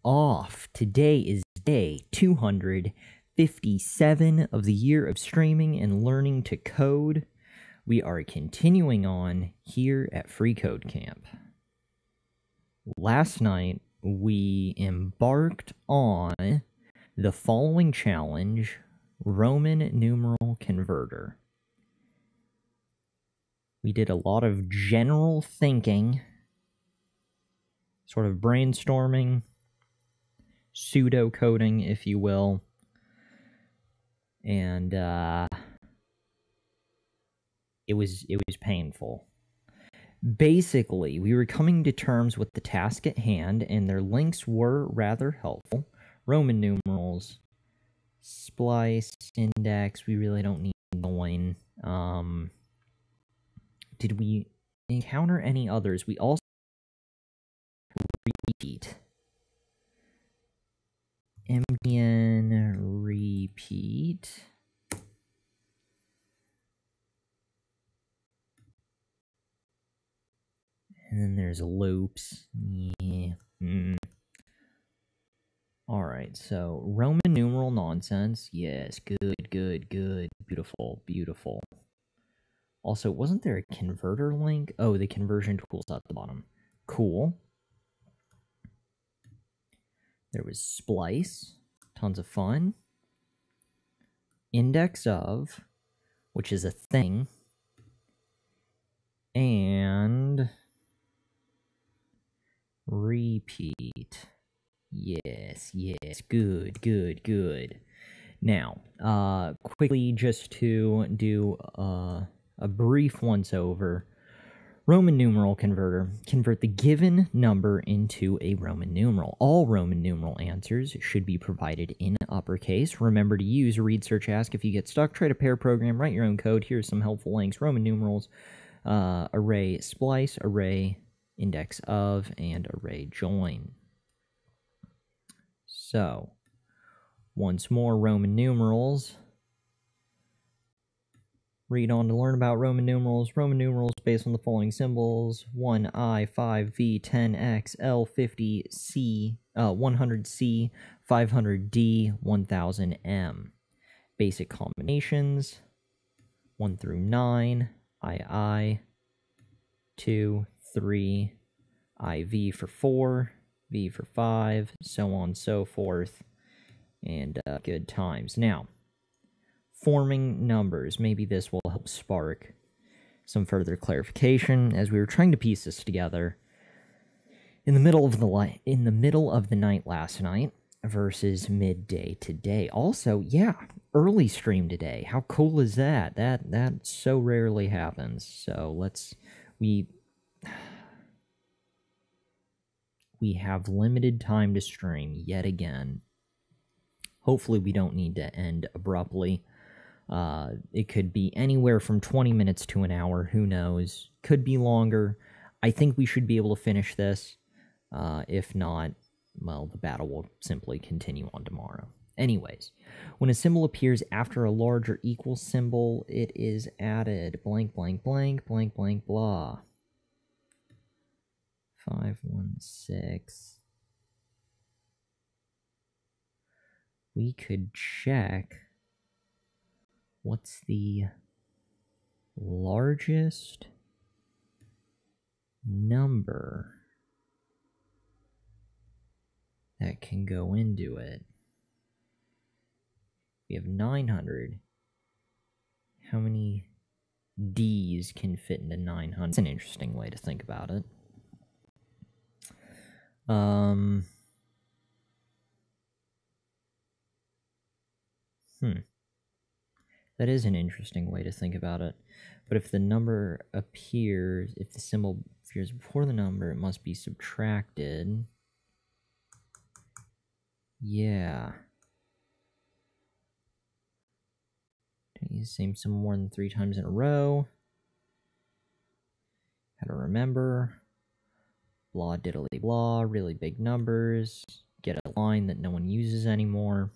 off. Today is day 257 of the year of streaming and learning to code. We are continuing on here at freeCodeCamp. Last night, we embarked on the following challenge, Roman numeral converter. We did a lot of general thinking, sort of brainstorming, pseudo-coding, if you will, and it was painful. Basically, we were coming to terms with the task at hand, and their links were rather helpful. Roman numerals, splice, index, we really don't need join. Did we encounter any others? We also repeat. MDN repeat. And then there's loops. Yeah. Alright, so Roman numeral nonsense. Yes, good. Beautiful, beautiful. Also, wasn't there a converter link? Oh, the conversion tool's at the bottom. Cool. There was splice. Tons of fun. Index of, which is a thing. And repeat. Yes, good. Now, quickly just to do a brief once-over. Roman numeral converter. Convert the given number into a Roman numeral. All Roman numeral answers should be provided in uppercase. Remember to use read, search, ask if you get stuck. Try to pair program, write your own code. Here's some helpful links. Roman numerals, array splice, array index of, and array join. So, once more, Roman numerals. Read on to learn about Roman numerals. Roman numerals based on the following symbols: 1I, 5V, 10X, L50, C, 100C, 500D, 1000M. Basic combinations: 1 through 9, II, 2, 3, IV for 4, V for 5, so on and so forth, and good times. Now, forming numbers. Maybe this will help spark some further clarification as we were trying to piece this together in the middle of the night last night versus midday today. Also, yeah, early stream today. How cool is that? That so rarely happens. So we have limited time to stream yet again. Hopefully we don't need to end abruptly. It could be anywhere from 20 minutes to an hour, who knows. Could be longer. I think we should be able to finish this. If not, well, the battle will simply continue on tomorrow. Anyways, when a symbol appears after a large or equal symbol, it is added blank, blah. 516. We could check what's the largest number that can go into it. We have 900. How many D's can fit into 900? It's an interesting way to think about it. That is an interesting way to think about it. But if the number appears, if the symbol appears before the number, it must be subtracted. Yeah. Don't use the same symbol more than 3 times in a row. How to remember. Blah diddly blah, really big numbers. Get a line that no one uses anymore.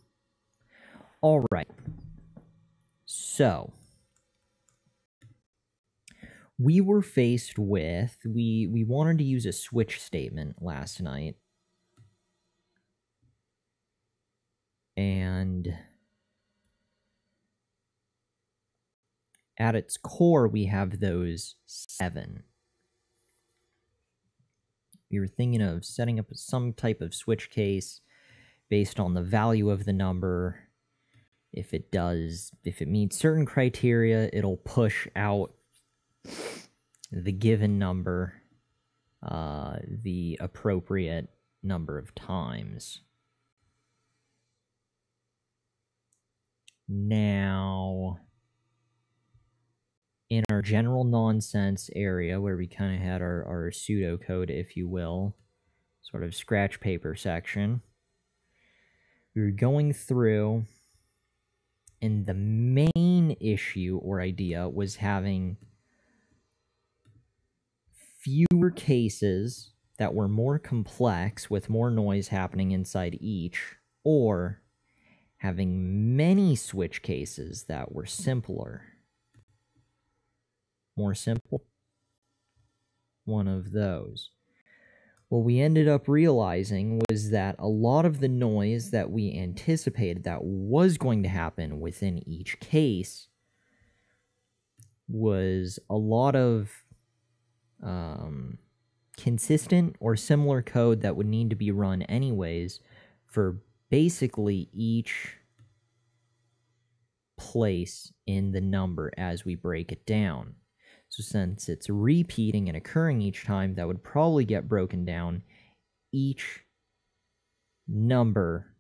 Alright. So, we were faced with, we wanted to use a switch statement last night. And at its core, we have those 7. We were thinking of setting up some type of switch case based on the value of the number. If it meets certain criteria, it'll push out the given number the appropriate number of times. Now, in our general nonsense area, where we kind of had our pseudocode, if you will, sort of scratch paper section, we were going through, and the main issue or idea was having fewer cases that were more complex with more noise happening inside each, or having many switch cases that were simpler. More simple? One of those. What we ended up realizing was that a lot of the noise that we anticipated that was going to happen within each case was a lot of consistent or similar code that would need to be run anyways for basically each place in the number as we break it down. So since it's repeating and occurring each time, that would probably get broken down each number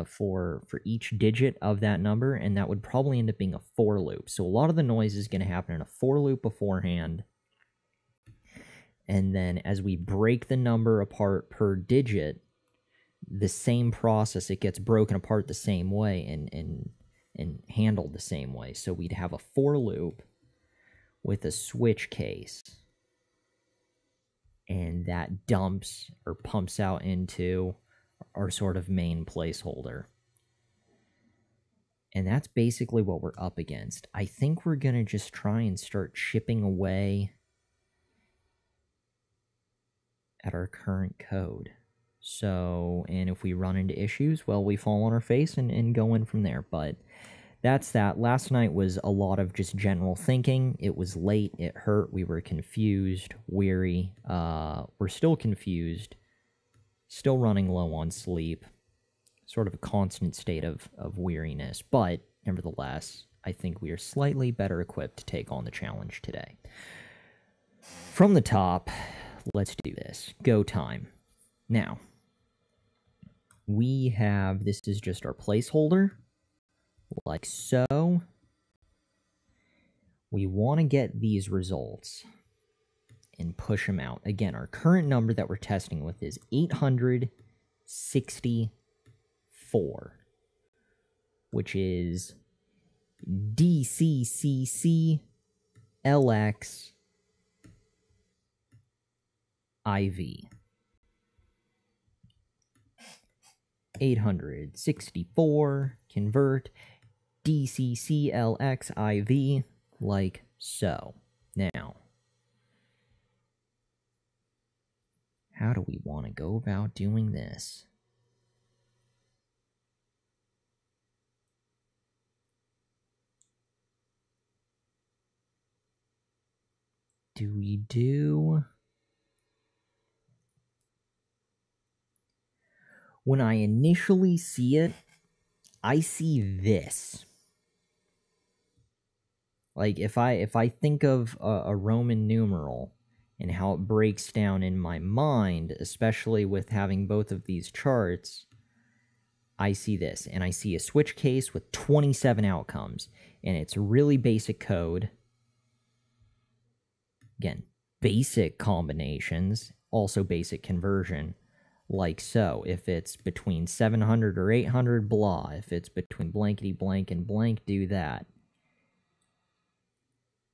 for each digit of that number, and that would probably end up being a for loop. So a lot of the noise is going to happen in a for loop beforehand, and then as we break the number apart per digit, the same process, it gets broken apart the same way and handled the same way. So we'd have a for loop with a switch case, and that dumps or pumps out into our sort of main placeholder. And that's basically what we're up against. I think we're going to just try and start chipping away at our current code. So, and if we run into issues, well, we fall on our face and go in from there. But that's that. Last night was a lot of just general thinking. It was late. It hurt. We were confused, weary. We're still confused. Still running low on sleep. Sort of a constant state of weariness. But, nevertheless, I think we are slightly better equipped to take on the challenge today. From the top, let's do this. Go time. Now, we have, this is just our placeholder, like so. We want to get these results and push them out. Again, our current number that we're testing with is 864, which is DCCC LX IV. 864, convert, DCCLX IV, like so. Now, how do we want to go about doing this? Do we do... When I initially see it, I see this. Like, if I think of a Roman numeral and how it breaks down in my mind, especially with having both of these charts, I see this. And I see a switch case with 27 outcomes. And it's really basic code. Again, basic combinations, also basic conversion. Like so, if it's between 700 or 800, blah. If it's between blankety blank and blank, do that.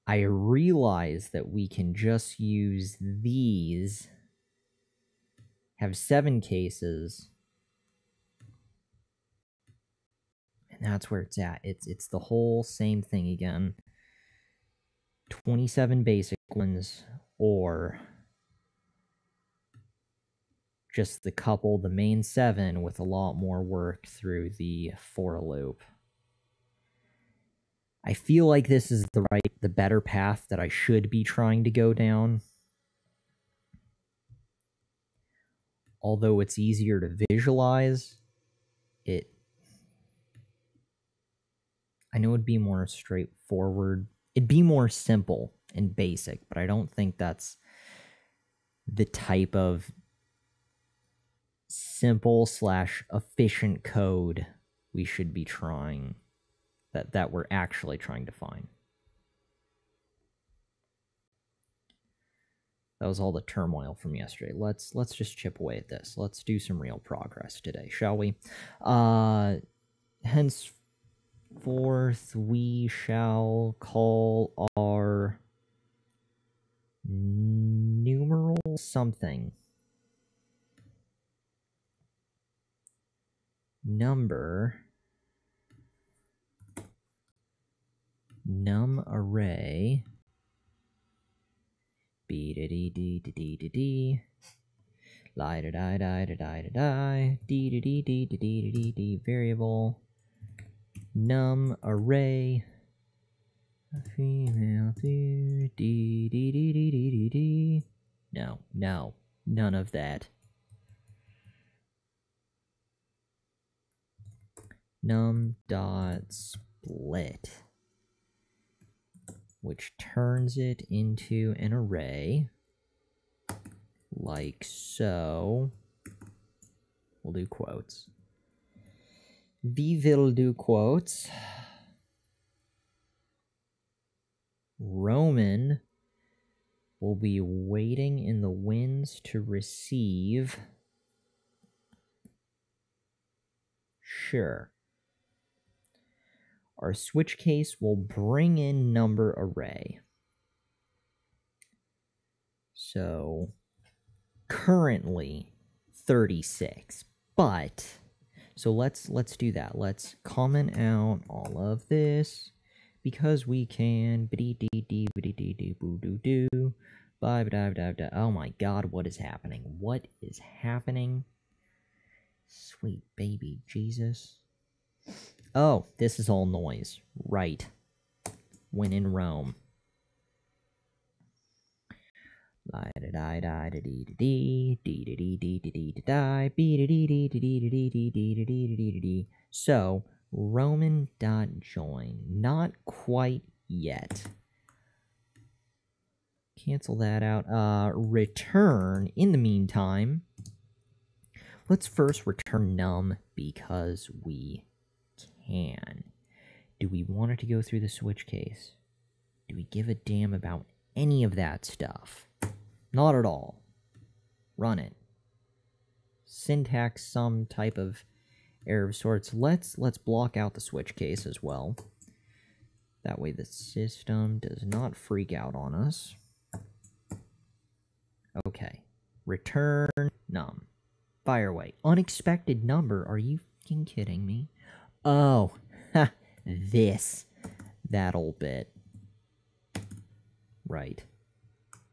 I realize that we can just use these, have 7 cases, and that's where it's at. It's the whole same thing again. 27 basic ones, or just the couple, the main 7, with a lot more work through the for loop. I feel like this is the better path that I should be trying to go down. Although it's easier to visualize, I know it'd be more straightforward. It'd be more simple and basic, but I don't think that's the type of simple / efficient code we should be trying, that we're actually trying to find. That was all the turmoil from yesterday. Let's just chip away at this. Let's do some real progress today, shall we? Henceforth, we shall call our numeral something number num array b da d d d d d d lie da die die da die da die d d d d d d d d variable num array female d d d d d d d. No, none of that. Num dot split, which turns it into an array, like so. We'll do quotes. We will do quotes. Roman will be waiting in the winds to receive. Sure. Our switch case will bring in number array. So currently 36, but so let's do that. Let's comment out all of this because we can. Oh my god, what is happening? What is happening? Sweet baby Jesus. Oh, this is all noise. Right. When in Rome. So, Roman.join. Not quite yet. Cancel that out. Return, in the meantime. Let's first return num because we can. Do we want it to go through the switch case? Do we give a damn about any of that stuff? Not at all. Run it. Syntax some type of error of sorts. Let's block out the switch case as well. That way the system does not freak out on us. Okay. Return num. Fire away. Unexpected number. Are you fucking kidding me? Oh, ha, that old bit. Right.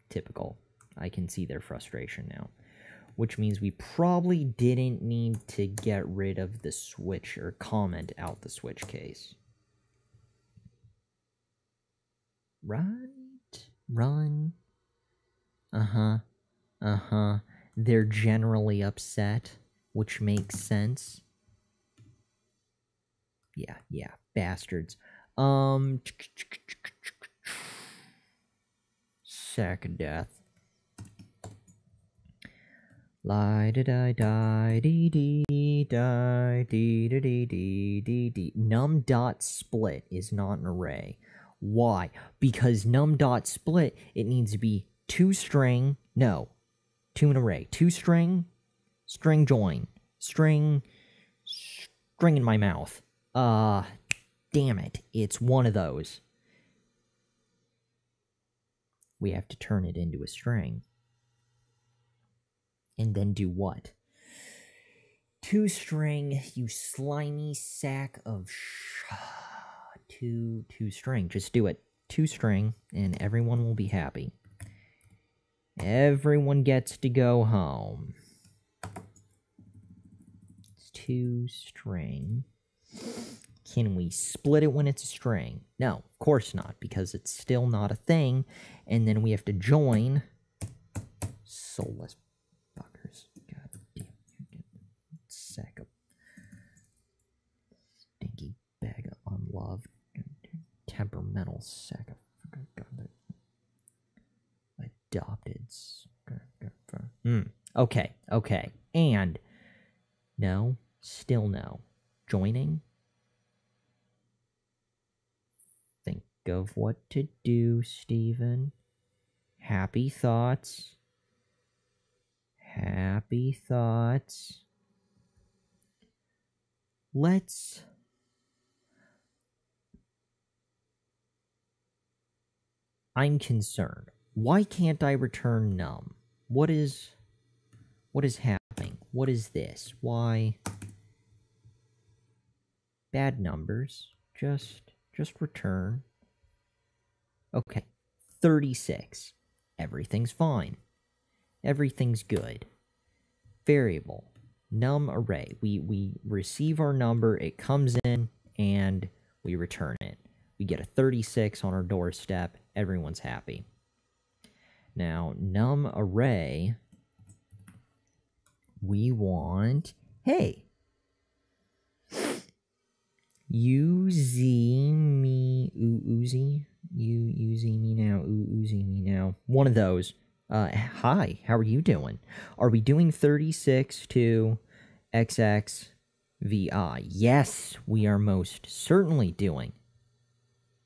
Typical. I can see their frustration now. Which means we probably didn't need to get rid of the switch or comment out the switch case. Right? Run. They're generally upset, which makes sense. Yeah, bastards. Sack of death. Lie da die die dee dee die dee da dee dee dee dee. Num dot split is not an array. Why? Because num dot split, it needs to be to an array. String join. String in my mouth. Damn it. It's one of those. We have to turn it into a string. And then do what? ToString, you slimy sack of toString. Just do it. toString, and everyone will be happy. Everyone gets to go home. to string. Can we split it when it's a string? No, of course not, because it's still not a thing. And then we have to join soulless fuckers. God damn. Sack of stinky bag of unloved, temperamental sack of adopted. Okay. And no, still no. Joining. Think of what to do, Steven. Happy thoughts. Happy thoughts. I'm concerned. Why can't I return num? What is happening? What is this? Why? Bad numbers. Just return. Okay. 36. Everything's fine. Everything's good. Variable. Num array. We receive our number, it comes in, and we return it. We get a 36 on our doorstep. Everyone's happy. Now, num array, we want, hey, Uzi me now. One of those. Hi, how are you doing? Are we doing 36 to XXVI? Yes, we are most certainly doing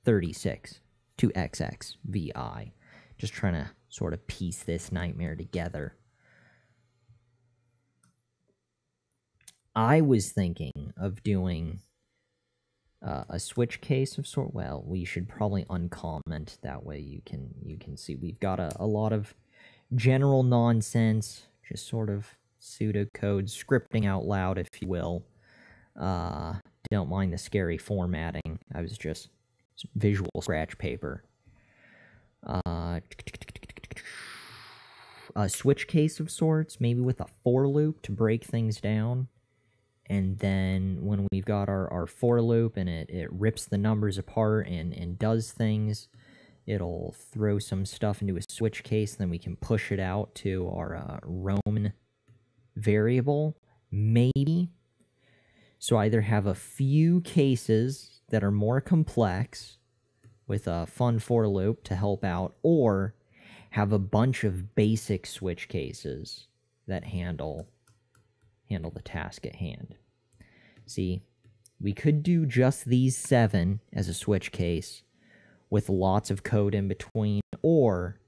36 to XXVI. Just trying to sort of piece this nightmare together. I was thinking of doing a switch case of sort. Well, we should probably uncomment, that way you can see we've got a lot of general nonsense, just sort of pseudocode scripting out loud, if you will. Don't mind the scary formatting. I was just visual scratch paper. A switch case of sorts, maybe with a for loop to break things down. And then when we've got our for loop and it rips the numbers apart and does things, it'll throw some stuff into a switch case, then we can push it out to our Roman variable, maybe. So either have a few cases that are more complex with a fun for loop to help out, or have a bunch of basic switch cases that handle the task at hand. See, we could do just these 7 as a switch case with lots of code in between, or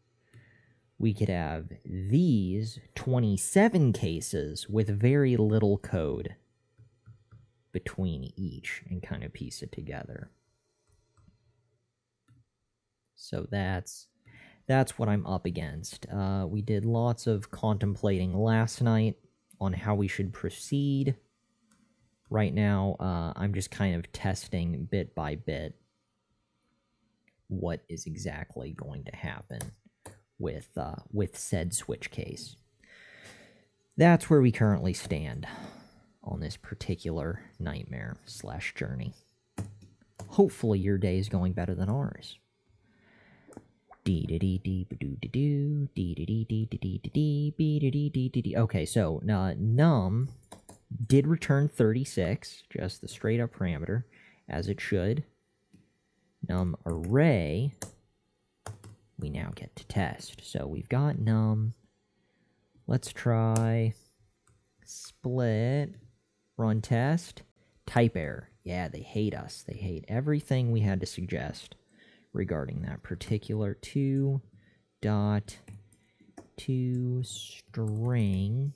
we could have these 27 cases with very little code between each and kind of piece it together. So that's what I'm up against. We did lots of contemplating last night on how we should proceed. Right now, I'm just kind of testing bit by bit what is exactly going to happen with said switch case. That's where we currently stand on this particular nightmare / journey. Hopefully your day is going better than ours. Okay, so num did return 36, just the straight up parameter, as it should. Num array, we now get to test. So we've got num. Let's try split, run test, type error. Yeah, they hate us. They hate everything we had to suggest regarding that particular 2.toString.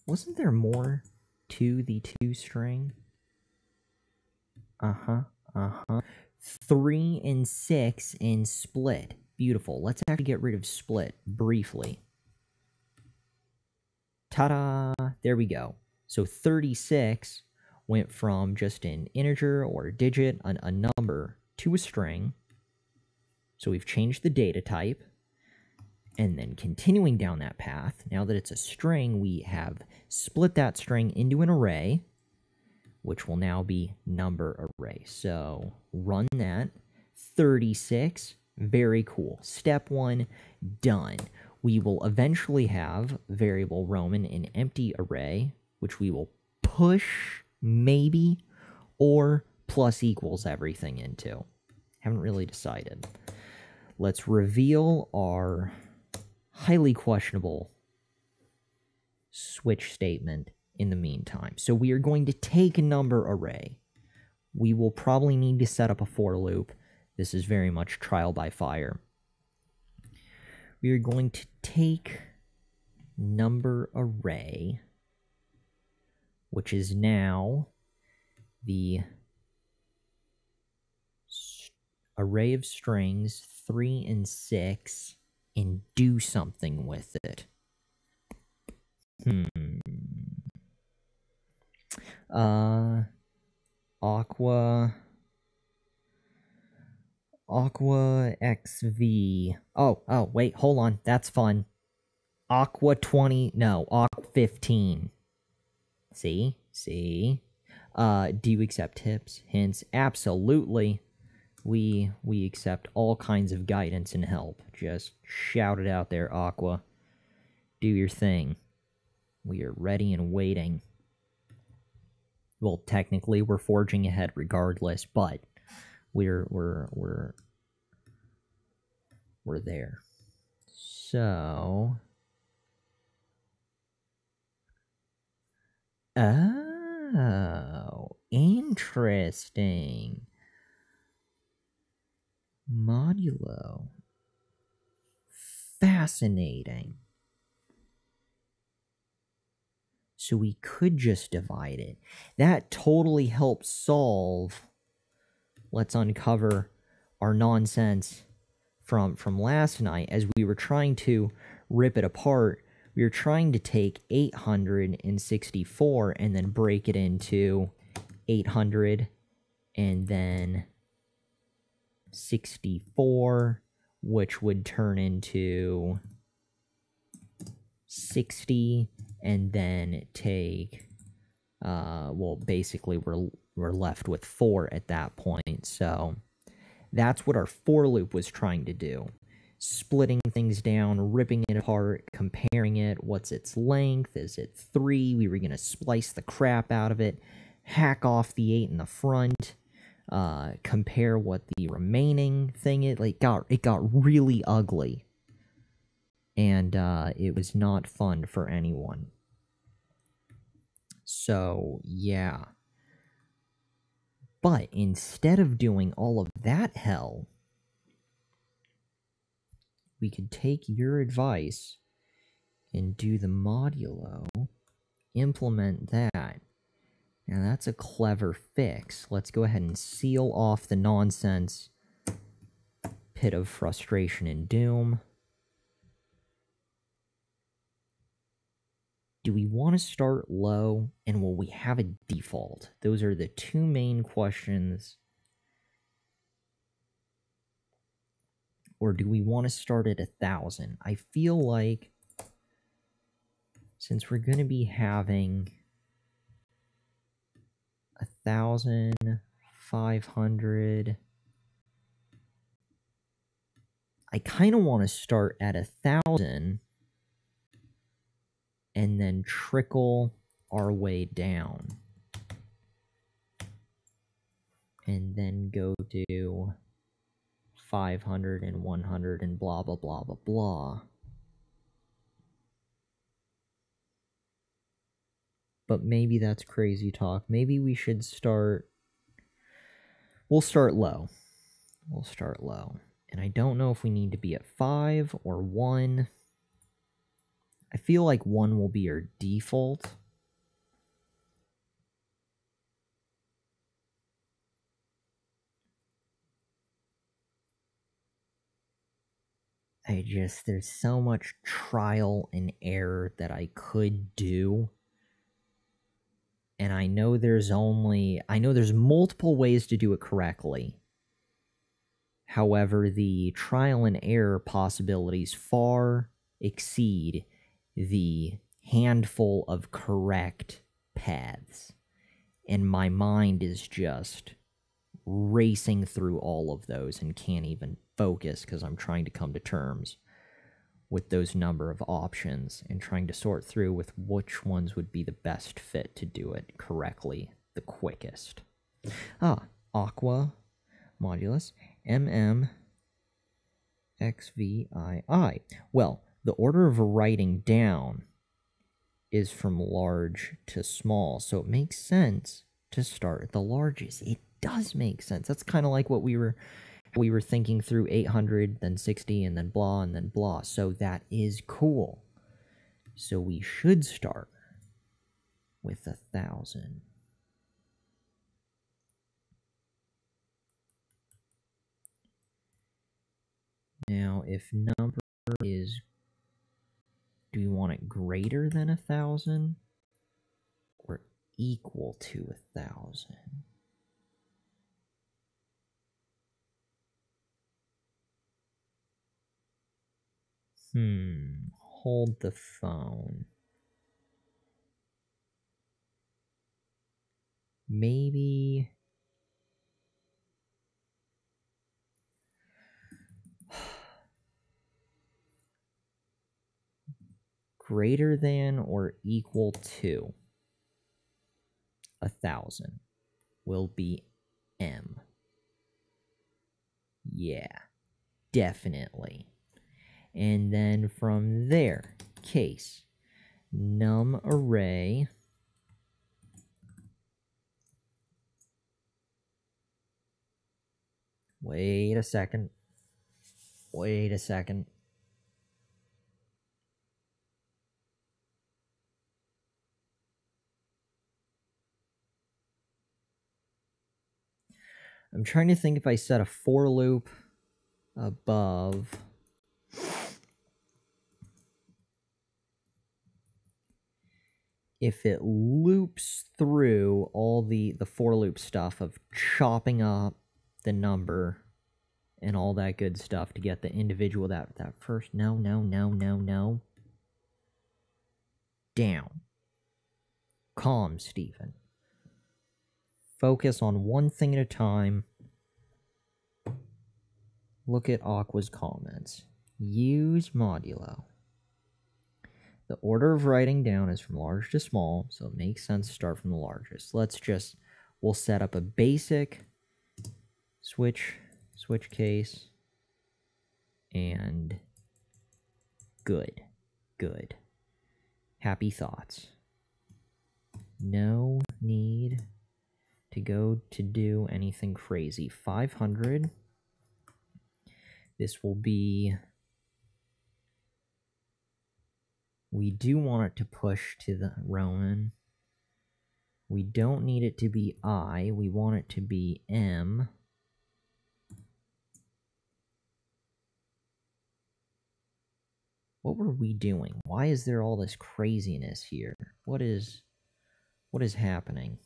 Wasn't there more to the toString? 3 and 6 in split. Beautiful. Let's actually get rid of split briefly. Ta-da! There we go. So 36 went from just an integer or a digit, a number, to a string. So we've changed the data type. And then continuing down that path, now that it's a string, we have split that string into an array, which will now be number array. So run that. 36, very cool. Step 1, done. We will eventually have variable Roman in empty array, which we will push, maybe, or plus equals everything into. Haven't really decided. Let's reveal our highly questionable switch statement in the meantime. So we are going to take a number array. We will probably need to set up a for loop. This is very much trial by fire. We are going to take number array, which is now the array of strings 3 and 6, and do something with it. Aqua XV. Oh, wait, hold on. That's fun. Aqua 20, no, Aqua 15. See? Do you accept tips, hints? Absolutely. We accept all kinds of guidance and help. Just shout it out there, Aqua. Do your thing. We are ready and waiting. Well, technically, we're forging ahead regardless, but we're there. So, oh, interesting. Modulo. Fascinating. So we could just divide it. That totally helps solve. Let's uncover our nonsense from last night. As we were trying to rip it apart, we were trying to take 864 and then break it into 800 and then 64, which would turn into 60, and then take, well, basically we're left with 4 at that point. So that's what our for loop was trying to do. Splitting things down, ripping it apart, comparing it. What's its length? Is it 3? We were going to splice the crap out of it, hack off the 8 in the front, compare what the remaining thing is. Like, it got really ugly. And it was not fun for anyone. So, yeah. But instead of doing all of that hell, we could take your advice and do the modulo, implement that. Now that's a clever fix. Let's go ahead and seal off the nonsense pit of frustration and doom. Do we want to start low, and will we have a default? Those are the two main questions. Or do we want to start at 1,000? I feel like, since we're going to be having 1,500, I kind of want to start at 1,000 and then trickle our way down. And then go to 500 and 100 and blah, blah, blah, blah, blah. But maybe that's crazy talk. Maybe we should start... We'll start low. We'll start low. And I don't know if we need to be at 5 or 1. I feel like 1 will be our default. There's so much trial and error that I could do. And I know there's multiple ways to do it correctly. However, the trial and error possibilities far exceed the handful of correct paths. And my mind is just racing through all of those and can't even focus because I'm trying to come to terms with those number of options and trying to sort through with which ones would be the best fit to do it correctly the quickest. Aqua modulus XVII. Well, the order of writing down is from large to small, so it makes sense to start at the largest. It does make sense. That's kind of like what we were thinking through 800, then 60, and then blah, and then blah. So that is cool. So we should start with 1,000. Now, if number is, do we want it greater than 1,000 or equal to 1,000? Hold the phone. Maybe greater than or equal to 1,000 will be M. Yeah, definitely. And then from there, case num array Wait a second. I'm trying to think if I set a for loop above if it loops through all the for loop stuff of chopping up the number and all that good stuff to get the individual that first no down. Calm, Stephen. Focus on one thing at a time. Look at Aqua's comments. Use modulo. The order of writing down is from large to small, so it makes sense to start from the largest. We'll set up a basic switch case, and good. Happy thoughts. No need to go to do anything crazy. 500. This will be... We do want it to push to the Roman. We don't need it to be I. We want it to be M. What were we doing? Why is there all this craziness here? What is happening?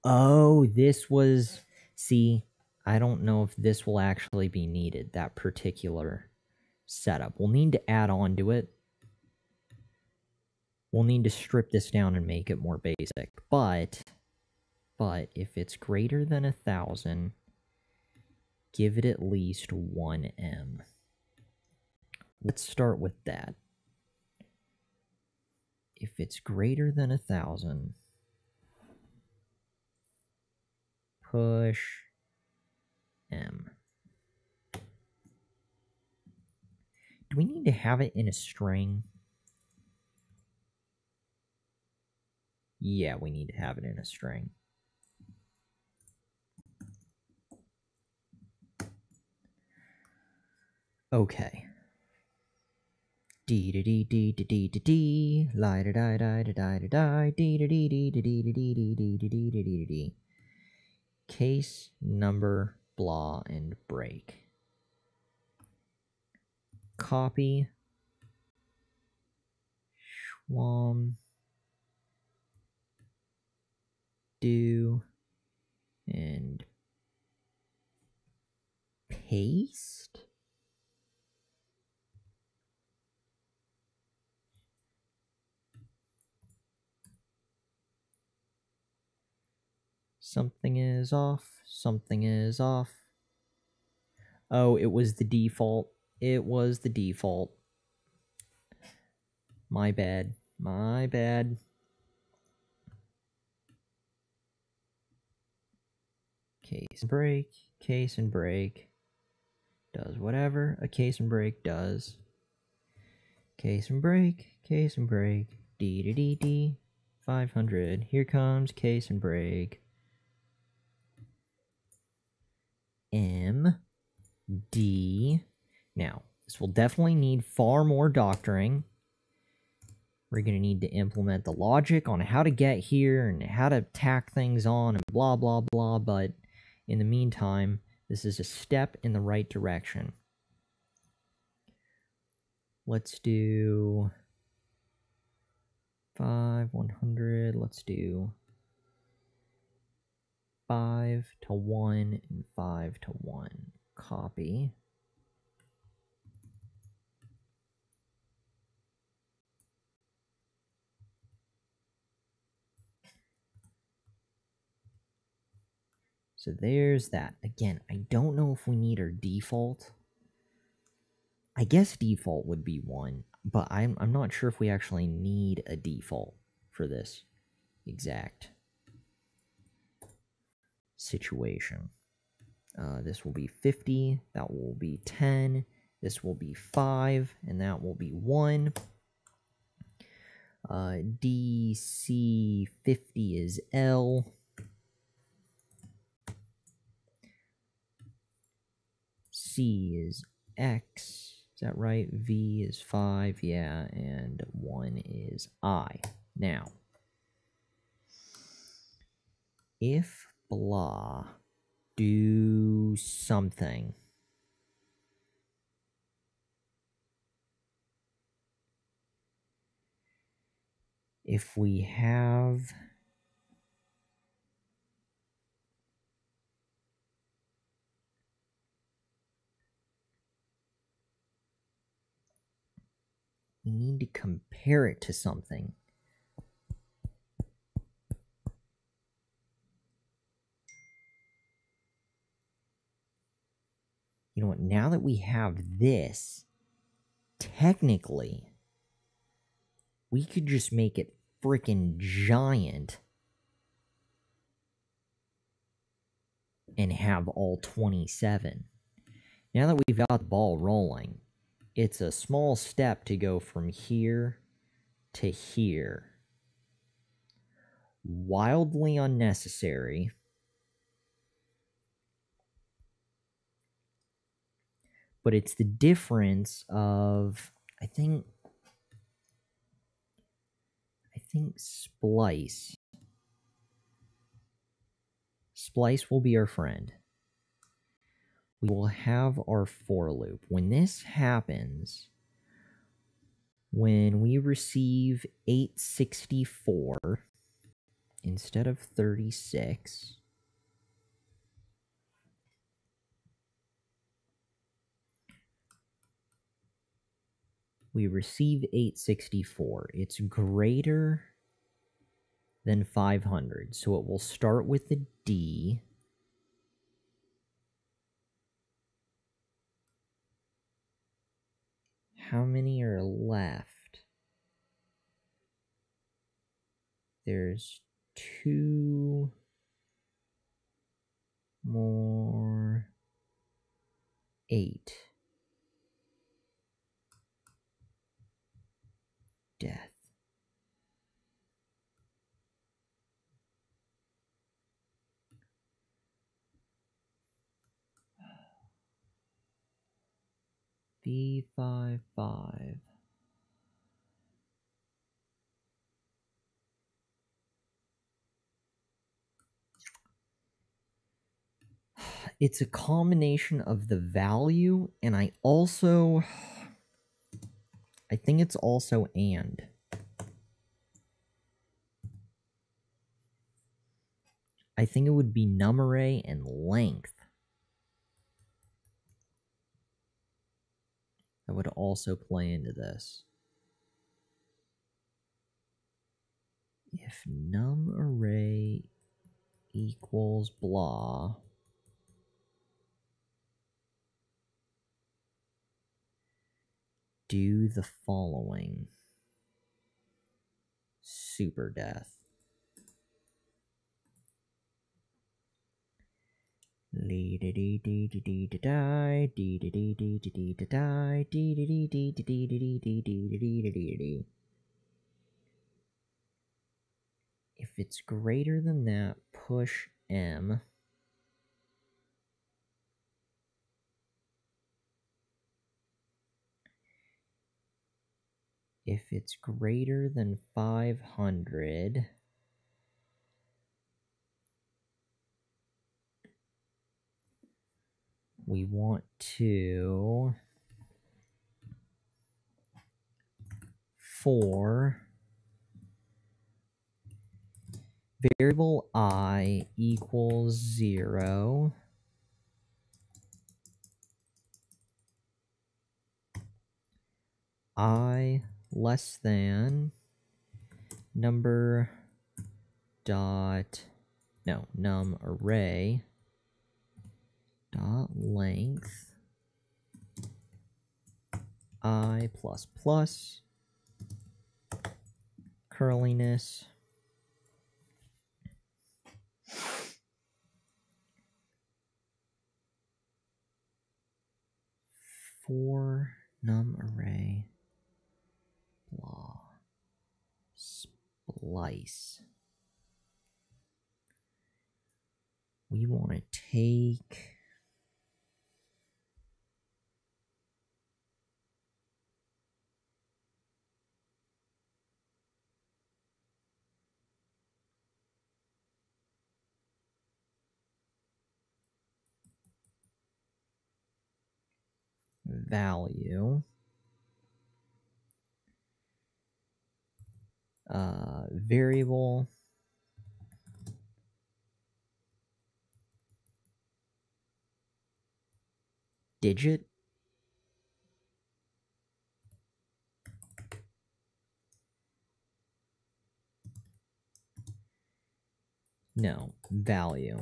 Oh, this was... See, I don't know if this will actually be needed, that particular setup. We'll need to add on to it. We'll need to strip this down and make it more basic. But if it's greater than 1,000, give it at least 1 M. Let's start with that. If it's greater than 1,000, push M. Do we need to have it in a string? Yeah, we need to have it in a string. Okay. D-da-dee-dee-dee-dee-dee-dee, lie-da-die-die-da-die-da-die, dee-da-dee-dee-dee-dee-dee-dee-dee-dee-dee. Case, number, blah, and break. Copy. Schwam. do, and paste. Something is off. Something is off. Oh, it was the default. It was the default. My bad. My bad. Case and break. Case and break. Does whatever a case and break does. Case and break. Case and break. D. 500. Here comes case and break. M. D. Now, this will definitely need far more doctoring. We're going to need to implement the logic on how to get here and how to tack things on and blah, blah, blah. But in the meantime, this is a step in the right direction. Let's do 5, 100. Let's do 5 to 1 and 5 to 1. Copy. So there's that. Again, I don't know if we need our default. I guess default would be 1, but I'm not sure if we actually need a default for this exact situation. This will be 50, that will be 10, this will be 5, and that will be 1. DC 50 is L. C is X. Is that right? V is 5, yeah, and 1 is I. Now, if blah do something, if we have we need to compare it to something. You know what, now that we have this, technically, we could just make it freaking giant and have all 27. Now that we've got the ball rolling, it's a small step to go from here to here. Wildly unnecessary. But it's the difference of, I think splice. Splice will be our friend. We will have our for loop. When this happens, when we receive 864 instead of 36, we receive 864. It's greater than 500, so it will start with the D. How many are left? There's 2 more. 8. Death. B55. It's a combination of the value, and I think it's also and. I think it would be num array and length. That would also play into this. If num array equals blah, do the following. Super death. If it's greater than that, push M. If it's greater than 500, we want to for variable I equals 0, I less than number dot, no, num array dot length I plus plus curliness for num array blah splice. We want to take value variable digit no value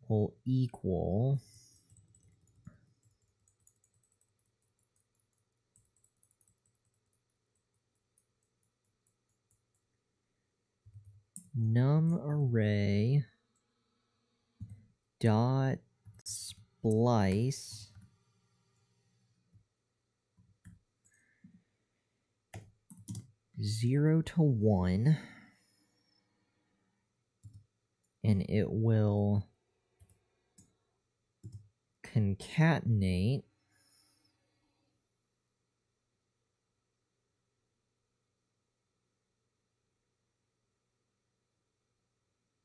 will equal num array dot splice zero to 1, and it will concatenate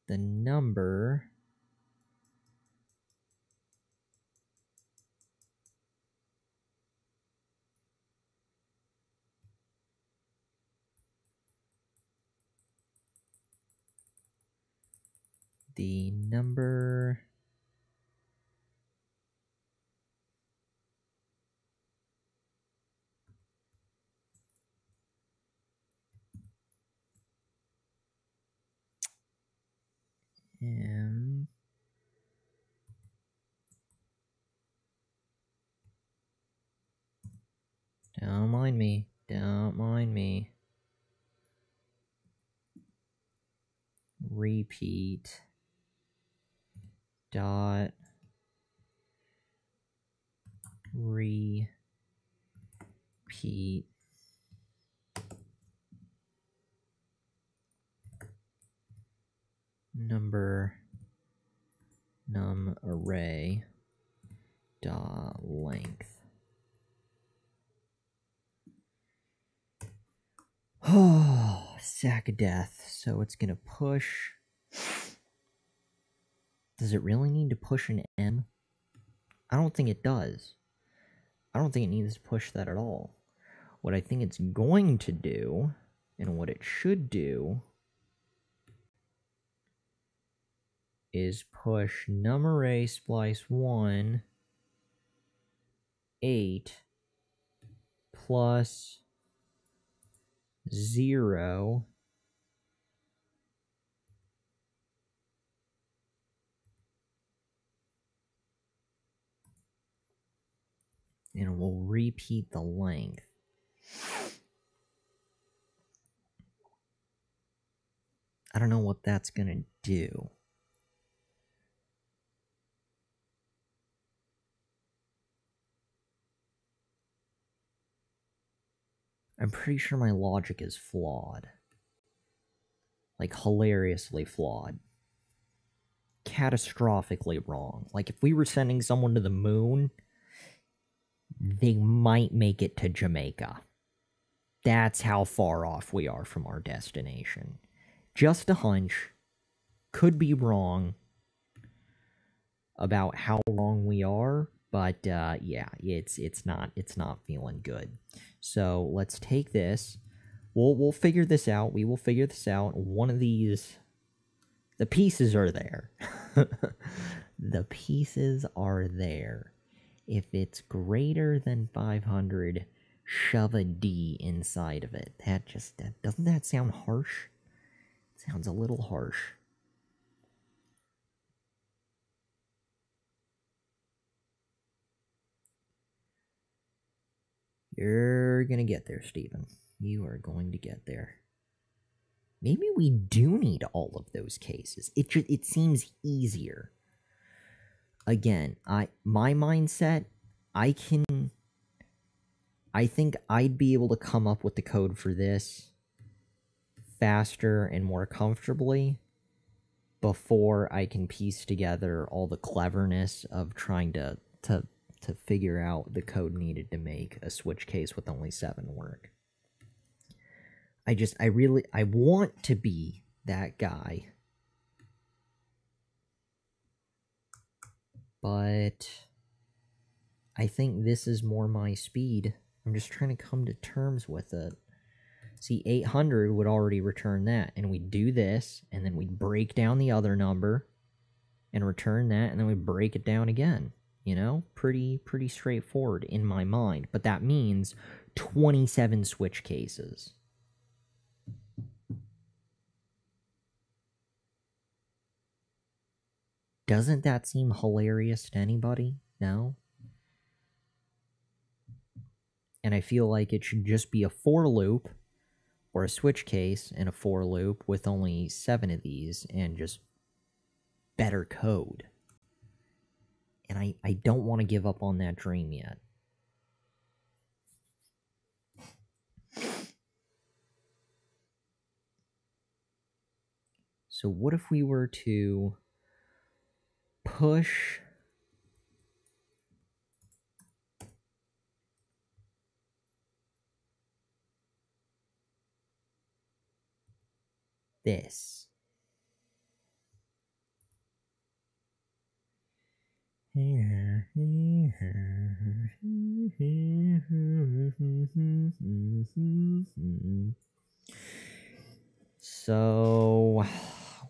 the number M don't mind me repeat dot repeat number num array dot length. Oh, sack of death. So it's gonna push. Does it really need to push an M? I don't think it does. I don't think it needs to push that at all. What I think it's going to do And what it should do is push num array splice 1, 8, plus 0, and we'll repeat the length. I don't know what that's going to do. I'm pretty sure my logic is flawed. Like, hilariously flawed. Catastrophically wrong. Like, if we were sending someone to the moon, they might make it to Jamaica. That's how far off we are from our destination. Just a hunch. Could be wrong about how wrong we are, but yeah, it's not feeling good. So let's take this. We'll figure this out. We will figure this out. One of these, the pieces are there. The pieces are there. If it's greater than 500, shove a D inside of it. Doesn't that sound harsh? It sounds a little harsh. You're gonna get there, Steven. You are going to get there. Maybe we do need all of those cases. It seems easier. Again, my mindset, I think I'd be able to come up with the code for this faster and more comfortably before I can piece together all the cleverness of trying to figure out the code needed to make a switch case with only 7 work. I want to be that guy. But I think this is more my speed. I'm just trying to come to terms with it. See, 800 would already return that, and we'd do this, and then we'd break down the other number, and return that, and then we'd break it down again. You know? Pretty straightforward in my mind. But that means 27 switch cases. Doesn't that seem hilarious to anybody? No? And I feel like it should just be a for loop, or a switch case and a for loop with only 7 of these, and just better code. And I don't want to give up on that dream yet. So what if we were to push this? So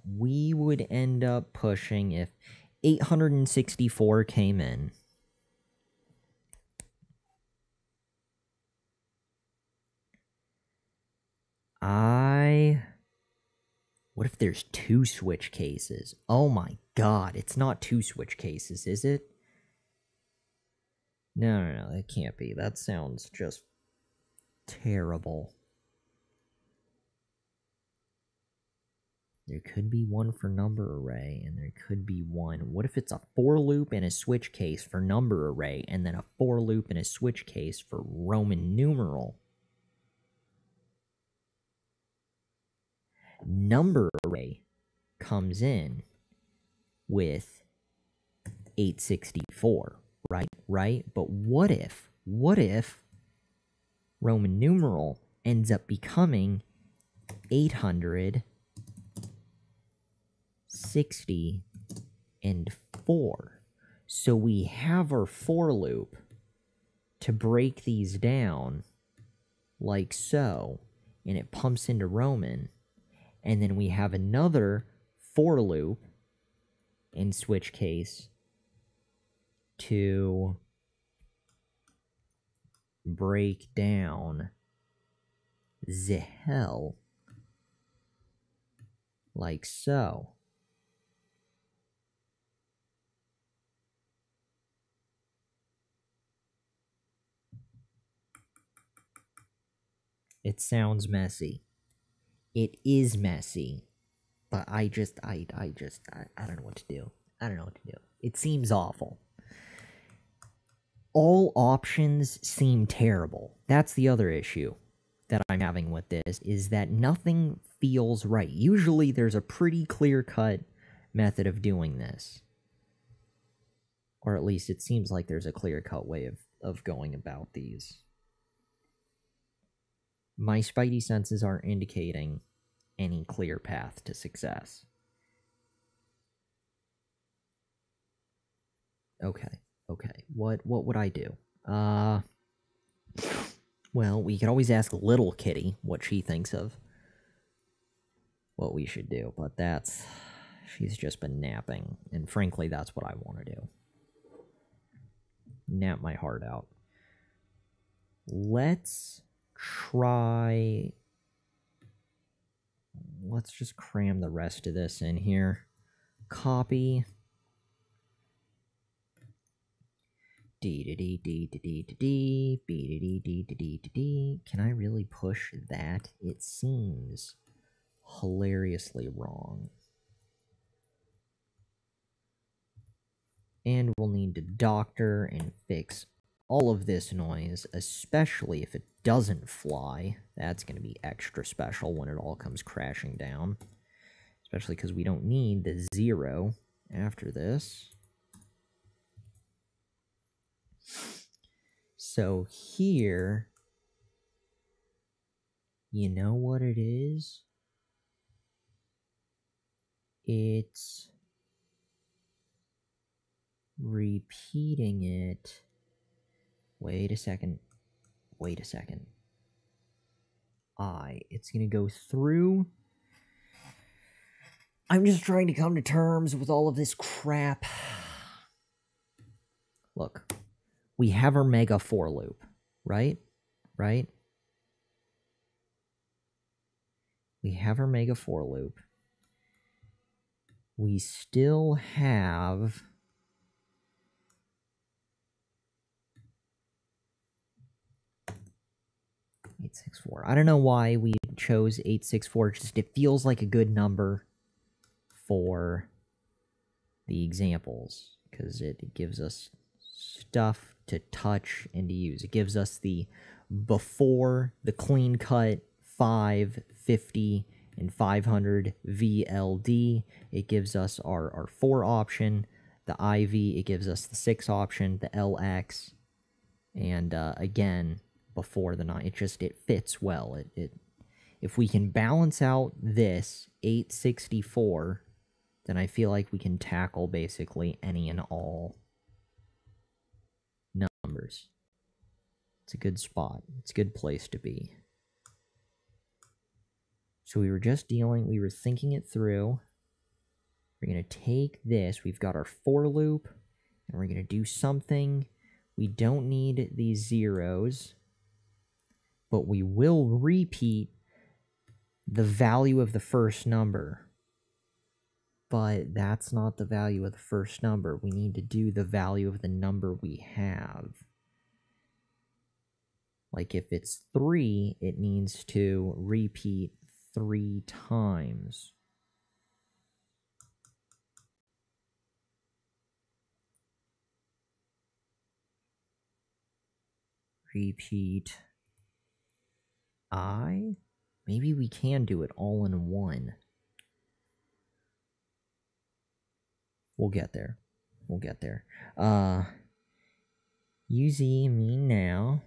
we would end up pushing if 864 came in. What if there's 2 switch cases? Oh my god, it's not 2 switch cases, is it? No, it can't be. That sounds just terrible. There could be one for number array, and there could be one. What if it's a for loop and a switch case for number array, and then a for loop and a switch case for Roman numeral? Number array comes in with 864, right? But what if Roman numeral ends up becoming 864? So we have our for loop to break these down like so, and it pumps into Roman, and then we have another for loop in switch case to break down the hell like so. It sounds messy. It is messy. But I don't know what to do. I don't know what to do. It seems awful. All options seem terrible. That's the other issue that I'm having with this, is that nothing feels right. Usually there's a pretty clear-cut method of doing this. Or at least it seems like there's a clear-cut way of going about these. My spidey senses aren't indicating any clear path to success. Okay. What would I do? Well, we could always ask Little Kitty what she thinks of what we should do, but she's just been napping, and frankly, that's what I want to do. Nap my heart out. Let's just cram the rest of this in here. Copy. Can I really push that? It seems hilariously wrong. And we'll need to doctor and fix all of this noise, especially if it doesn't fly. That's going to be extra special when it all comes crashing down. Especially because we don't need the 0 after this. So here, you know what it is? It's repeating it. Wait a second. It's gonna go through. I'm just trying to come to terms with all of this crap. Look, we have our mega for loop, right? We have our mega for loop. We still have 864. I don't know why we chose 864. Just it feels like a good number for the examples because it gives us stuff to touch and to use. It gives us the before the clean cut 5, 50, and 500 VLD. It gives us our 4 option, the IV. It gives us the 6 option, the LX, and again before the 9. It fits well. If we can balance out this 864, then I feel like we can tackle basically any and all numbers. It's a good spot. It's a good place to be. So we were thinking it through. We're going to take this. We've got our for loop, and we're going to do something. We don't need these zeros, but we will repeat the value of the first number. But that's not the value of the first number. We need to do the value of the number we have. Like if it's 3, it needs to repeat 3 times. Repeat I? Maybe we can do it all in one. We'll get there. Use me now.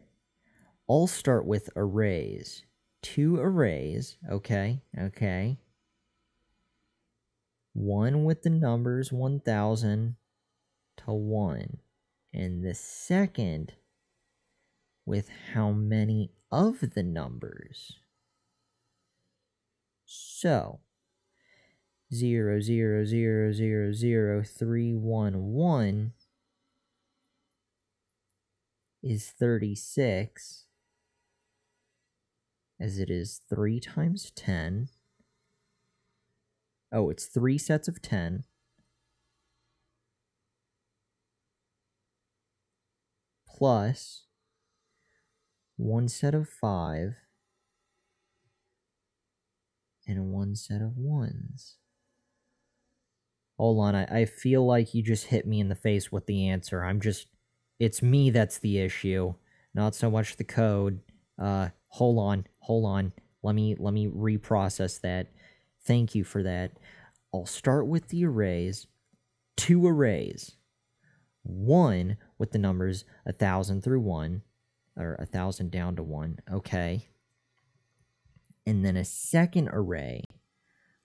I'll start with arrays. 2 arrays, okay. One with the numbers 1000 to 1. And the second with how many of the numbers So 0, 0, 0, 0, 0, 3, 1, 1 is 36, as it is 3 times 10. Oh, it's 3 sets of 10 plus 1 set of 5 and 1 set of 1s. Hold on, I feel like you just hit me in the face with the answer. It's me that's the issue, not so much the code. Hold on. Let me reprocess that. Thank you for that. I'll start with the arrays. 2 arrays. 1 with the numbers 1,000 through 1, or 1,000 down to 1, okay. And then a second array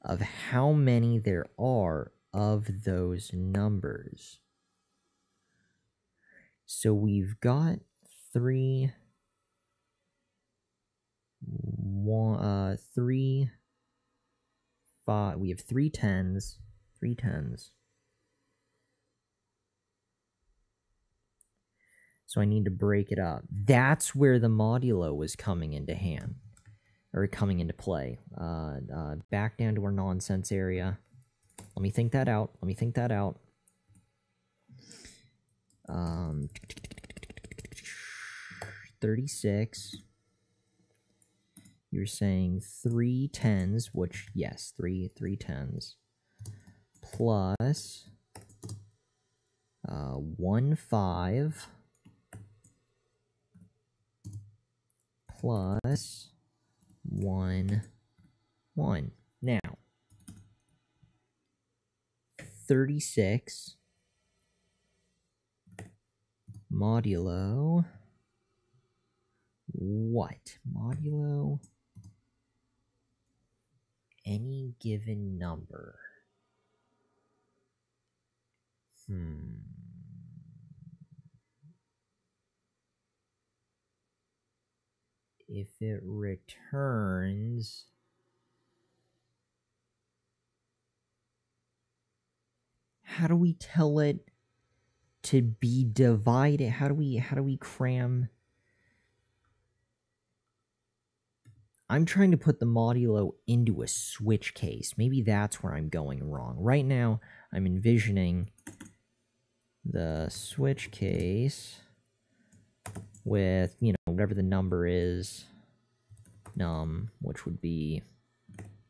of how many there are of those numbers. So we've got 3, 5, we have 3 tens, 3 tens. So I need to break it up. That's where the modulo was coming into hand, or coming into play. Back down to our nonsense area. Let me think that out. 36. You're saying 3 tens, which, yes, 3 tens. Plus 1 5. Plus 1 1. Now, 36 modulo what? Modulo any given number. If it returns how do we tell it to be divided? How do we cram? I'm trying to put the modulo into a switch case. Maybe that's where I'm going wrong. Right now, I'm envisioning the switch case with, you know, whatever the number is, num, which would be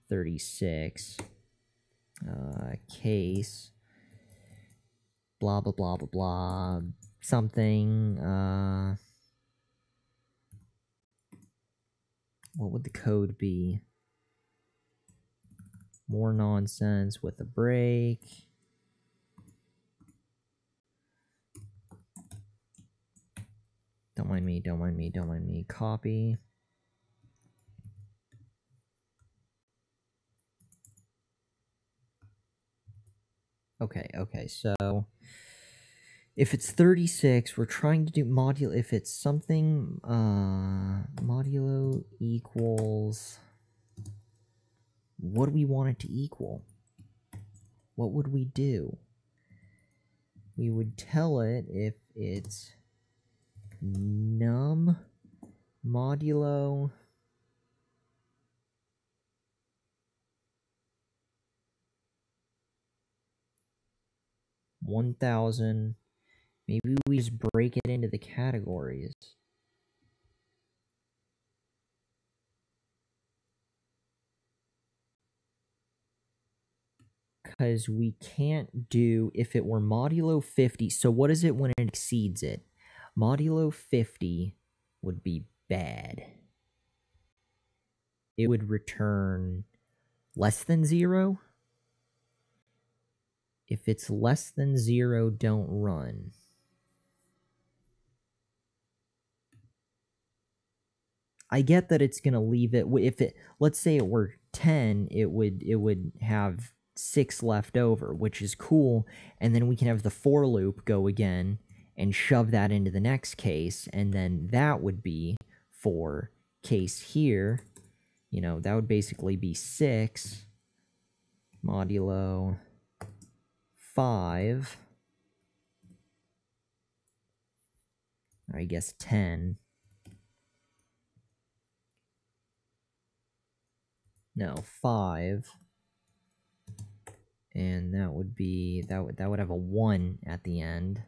36, case, blah, blah, blah, blah, blah, something, what would the code be? More nonsense with a break. Don't mind me. Copy. Okay, so if it's 36, we're trying to do modulo, if it's something, modulo equals, what do we want it to equal? What would we do? We would tell it if it's num modulo $1,000. Maybe we just break it into the categories. Because we can't do, if it were modulo 50, so what is it when it exceeds it? Modulo 50 would be bad. It would return less than 0. If it's less than 0, don't run. I get that it's going to leave it, if it, let's say it were 10, it would have 6 left over, which is cool, and then we can have the for loop go again and shove that into the next case, and then that would be for case here, you know, that would basically be 6 modulo 5, or I guess 10. No, 5. And that would be, that would have a 1 at the end.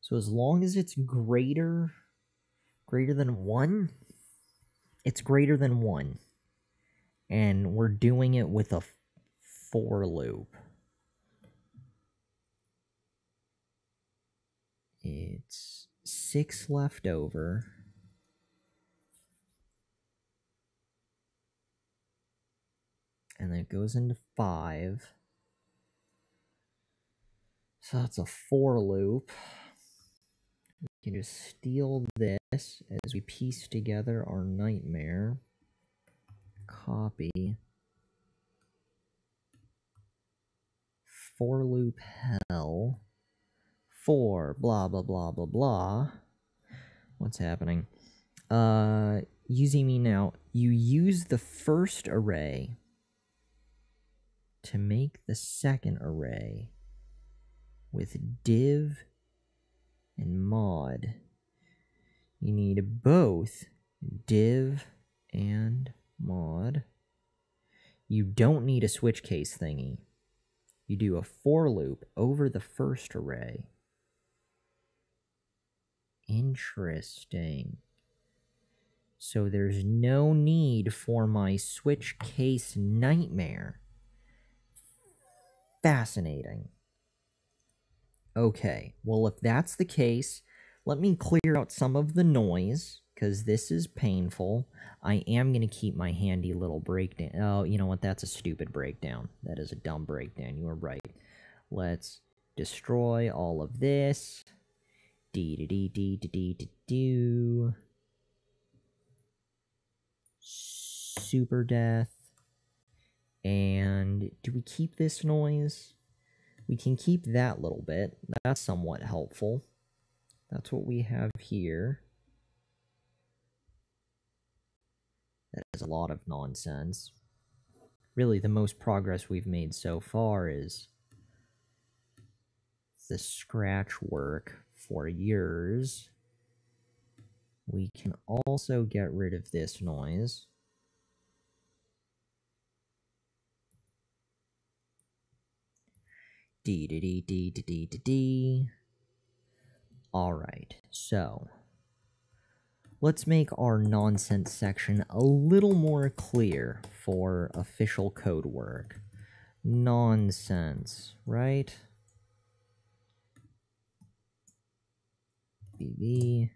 So as long as it's greater than 1, it's greater than 1. And we're doing it with a for loop. It's 6 left over. And then it goes into 5. So that's a for loop. We can just steal this as we piece together our nightmare. Copy. For loop hell. For blah blah blah blah blah. What's happening? Using me now. You use the first array to make the second array with div and mod. You need both div and mod. You don't need a switch case thingy. You do a for loop over the first array. Interesting. So there's no need for my switch case nightmare. Fascinating. Okay, well, if that's the case, let me clear out some of the noise, because this is painful. I am going to keep my handy little breakdown. Oh, you know what? That's a stupid breakdown. That is a dumb breakdown. You are right. Let's destroy all of this. Dee-dee-dee-dee-dee-dee-dee-doo. Super death. And do we keep this noise? We can keep that little bit. That's somewhat helpful. That's what we have here. That is a lot of nonsense. Really, the most progress we've made so far is the scratch work for yours. We can also get rid of this noise. Dee-dee-dee-dee-dee-dee-dee. Alright, so let's make our nonsense section a little more clear for official code work. Nonsense, right? BB.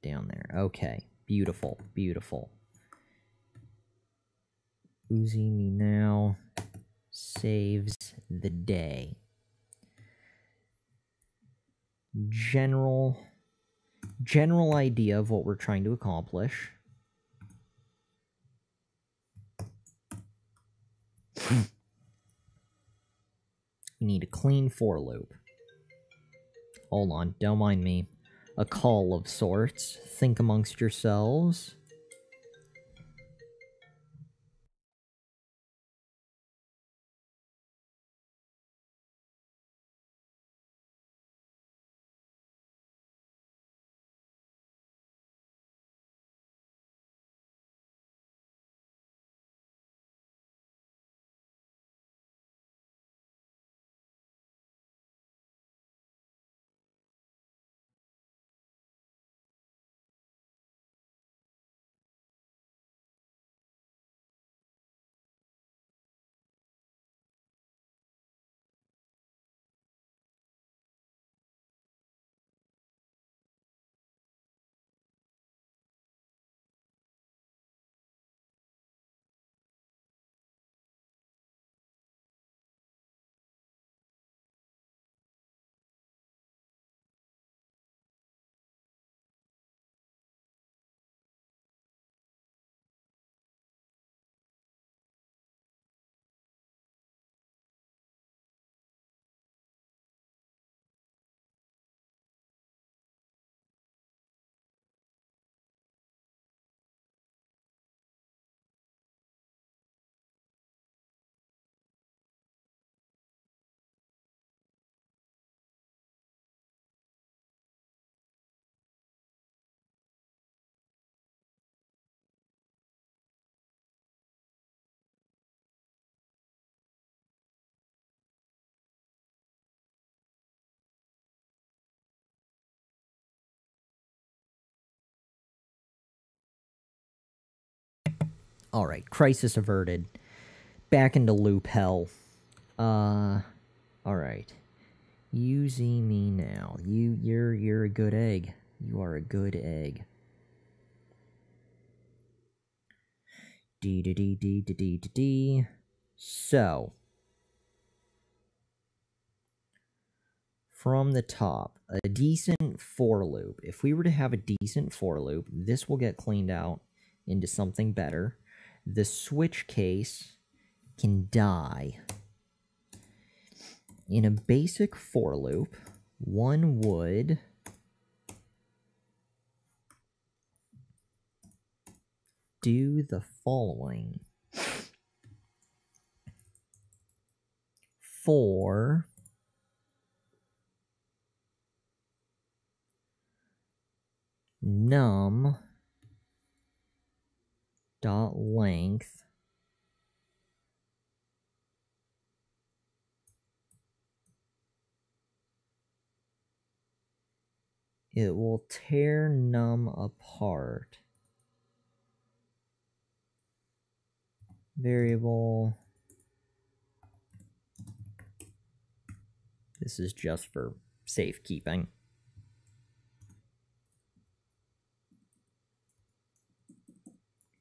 Down there. Okay, beautiful, beautiful. Uzi me now saves the day. General idea of what we're trying to accomplish. You need a clean for loop. Hold on, don't mind me. A call of sorts. Think amongst yourselves. Alright, crisis averted. Back into loop hell. Alright. You see me now. You're a good egg. You are a good egg. D. So, from the top, a decent for loop. If we were to have a decent for loop, this will get cleaned out into something better. The switch case can die. In a basic for loop, one would do the following. For num dot length it will tear num apart. Variable. This is just for safekeeping.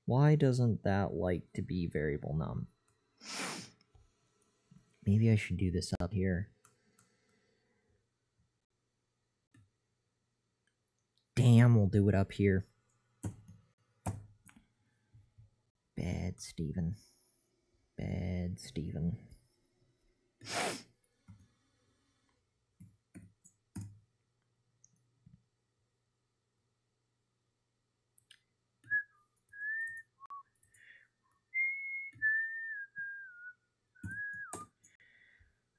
Why doesn't that like to be variable num? Maybe I should do this up here. Damn, we'll do it up here. Bad Steven. Bad Steven.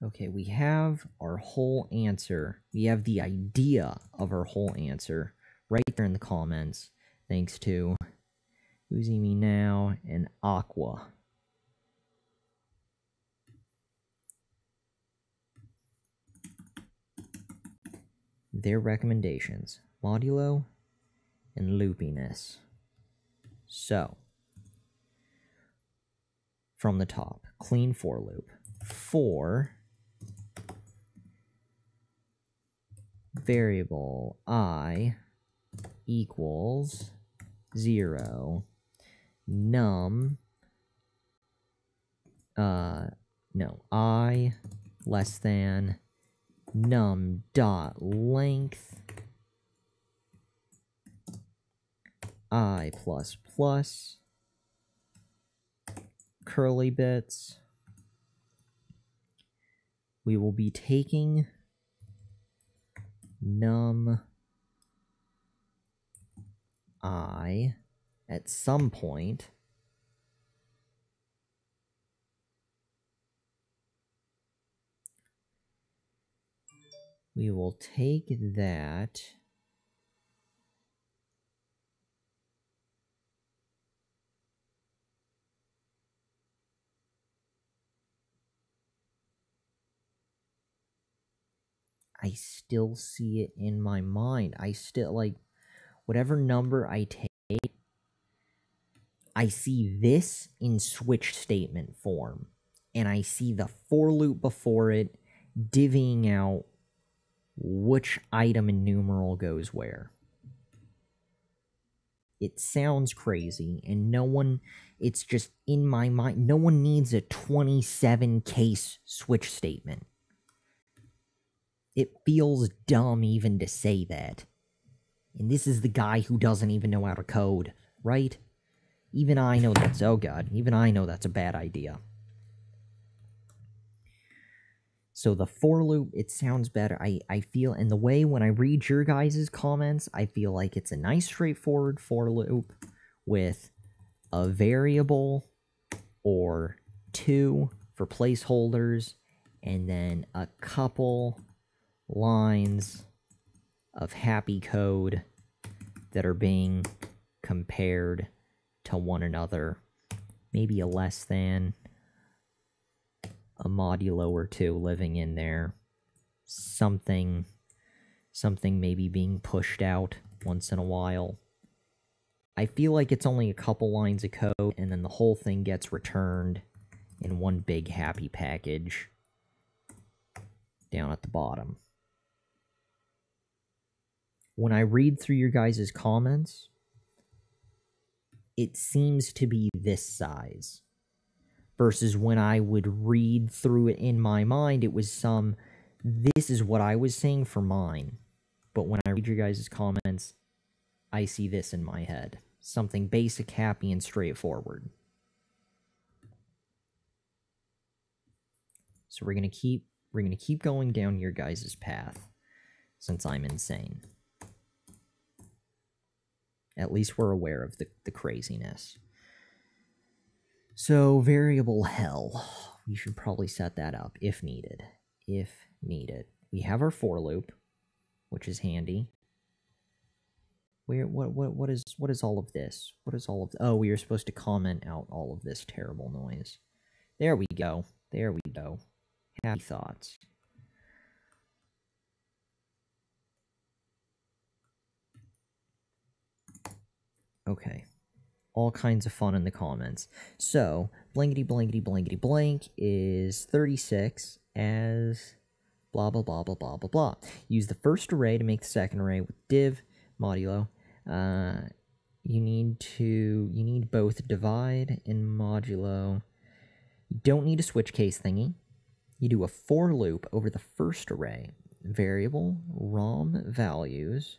Okay, we have our whole answer. We have the idea of our whole answer right there in the comments. Thanks to Uzi Me Now and Aqua. Their recommendations, modulo and loopiness. So, from the top, clean for loop. For variable I equals 0, num, I less than num dot length I plus plus curly bits. We will be taking num I at some point we will take that I still see it in my mind. I still, like, whatever number I take, I see this in switch statement form. And I see the for loop before it divvying out which item in numeral goes where. It sounds crazy, and no one, it's just in my mind, no one needs a 27 case switch statement. It feels dumb even to say that. And this is the guy who doesn't even know how to code, right? Even I know that's, oh god, even I know that's a bad idea. So the for loop, it sounds better. I feel, and the way when I read your guys' comments, I feel like it's a nice straightforward for loop with a variable or two for placeholders, and then a couple lines of happy code that are being compared to one another. Maybe a less than, a modulo or two living in there. Something maybe being pushed out once in a while. I feel like it's only a couple lines of code, and then the whole thing gets returned in one big happy package down at the bottom. When I read through your guys' comments, it seems to be this size. Versus when I would read through it in my mind, it was this is what I was saying for mine. But when I read your guys' comments, I see this in my head. Something basic, happy, and straightforward. So we're gonna keep going down your guys' path, since I'm insane. At least we're aware of the craziness. So variable hell, we should probably set that up if needed. If needed, we have our for loop, which is handy. What is all of this? What is all of? Oh, we are supposed to comment out all of this terrible noise. There we go. There we go. Happy thoughts. Okay. All kinds of fun in the comments. So, blankety blankety blankety blank is 36 as blah blah blah blah blah blah blah. Use the first array to make the second array with div modulo. You need both divide and modulo. You don't need a switch case thingy. You do a for loop over the first array. Variable rom values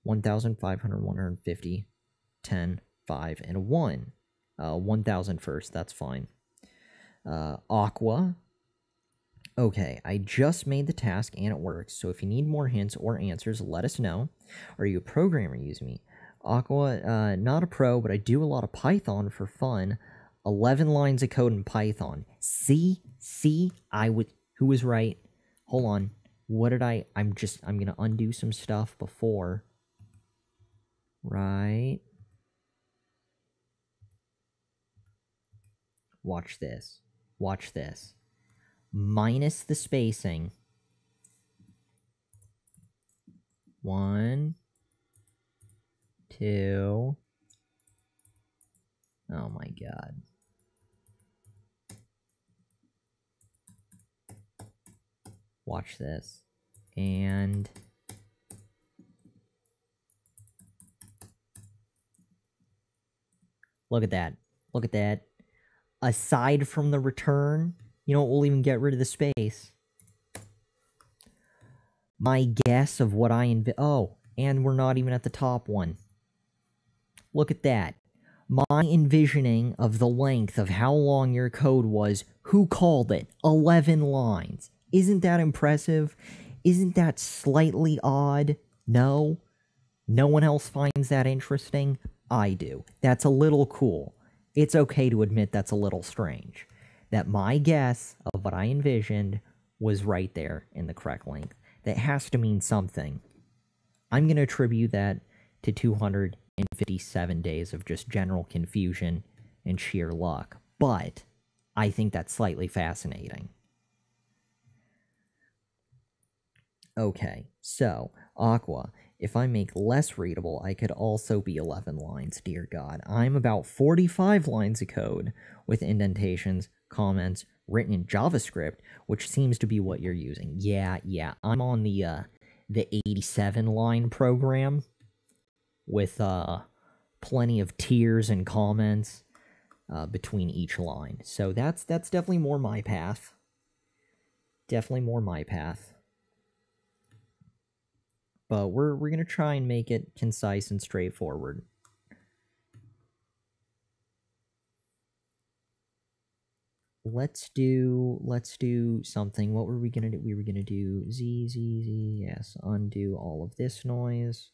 1,500, 150, 10, 5, and 1. 1,000 first, that's fine. Aqua. Okay, I just made the task and it works, so if you need more hints or answers, let us know. Are you a programmer using me? Aqua, not a pro, but I do a lot of Python for fun. 11 lines of code in Python. See, who was right? Hold on. What did I'm gonna undo some stuff before. Right. Watch this. Watch this. Minus the spacing. 1, 2. Oh my god. Watch this. And look at that. Look at that. Aside from the return, you know what, we'll even get rid of the space. My guess of what oh, and we're not even at the top one. Look at that. My envisioning of the length of how long your code was, who called it? 11 lines. Isn't that impressive? Isn't that slightly odd? No? No one else finds that interesting? I do. That's a little cool. It's okay to admit that's a little strange. That my guess of what I envisioned was right there in the correct length. That has to mean something. I'm going to attribute that to 257 days of just general confusion and sheer luck. But I think that's slightly fascinating. Okay, so, Aqua. If I make less readable, I could also be 11 lines, dear God. I'm about 45 lines of code with indentations, comments, written in JavaScript, which seems to be what you're using. Yeah, I'm on the 87-line program with plenty of tiers and comments between each line. So that's definitely more my path. Definitely more my path. But we're going to try and make it concise and straightforward. Let's do something. What were we going to do? We were going to do z, yes, undo all of this noise.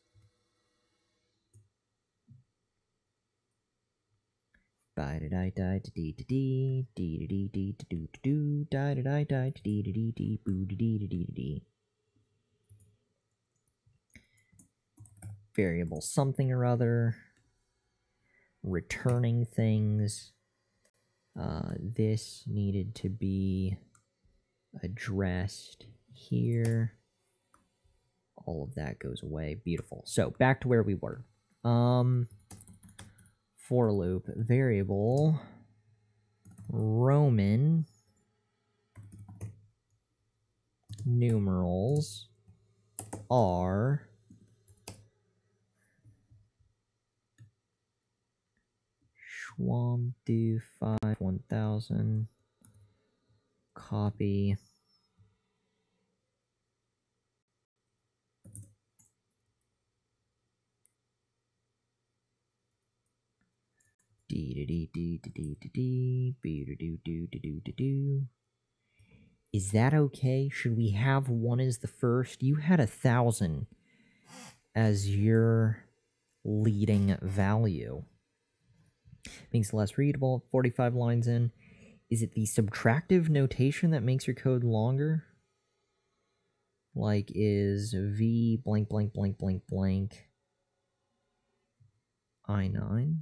Variable something or other, returning things. This needed to be addressed here. All of that goes away. Beautiful. So back to where we were. For loop variable Roman numerals are Schwam do 5 1000 copy Is that okay? Should we have 1 as the first? You had 1000 as your leading value. Makes it less readable, 45 lines in. Is it the subtractive notation that makes your code longer? Like, is v blank blank blank blank blank I9?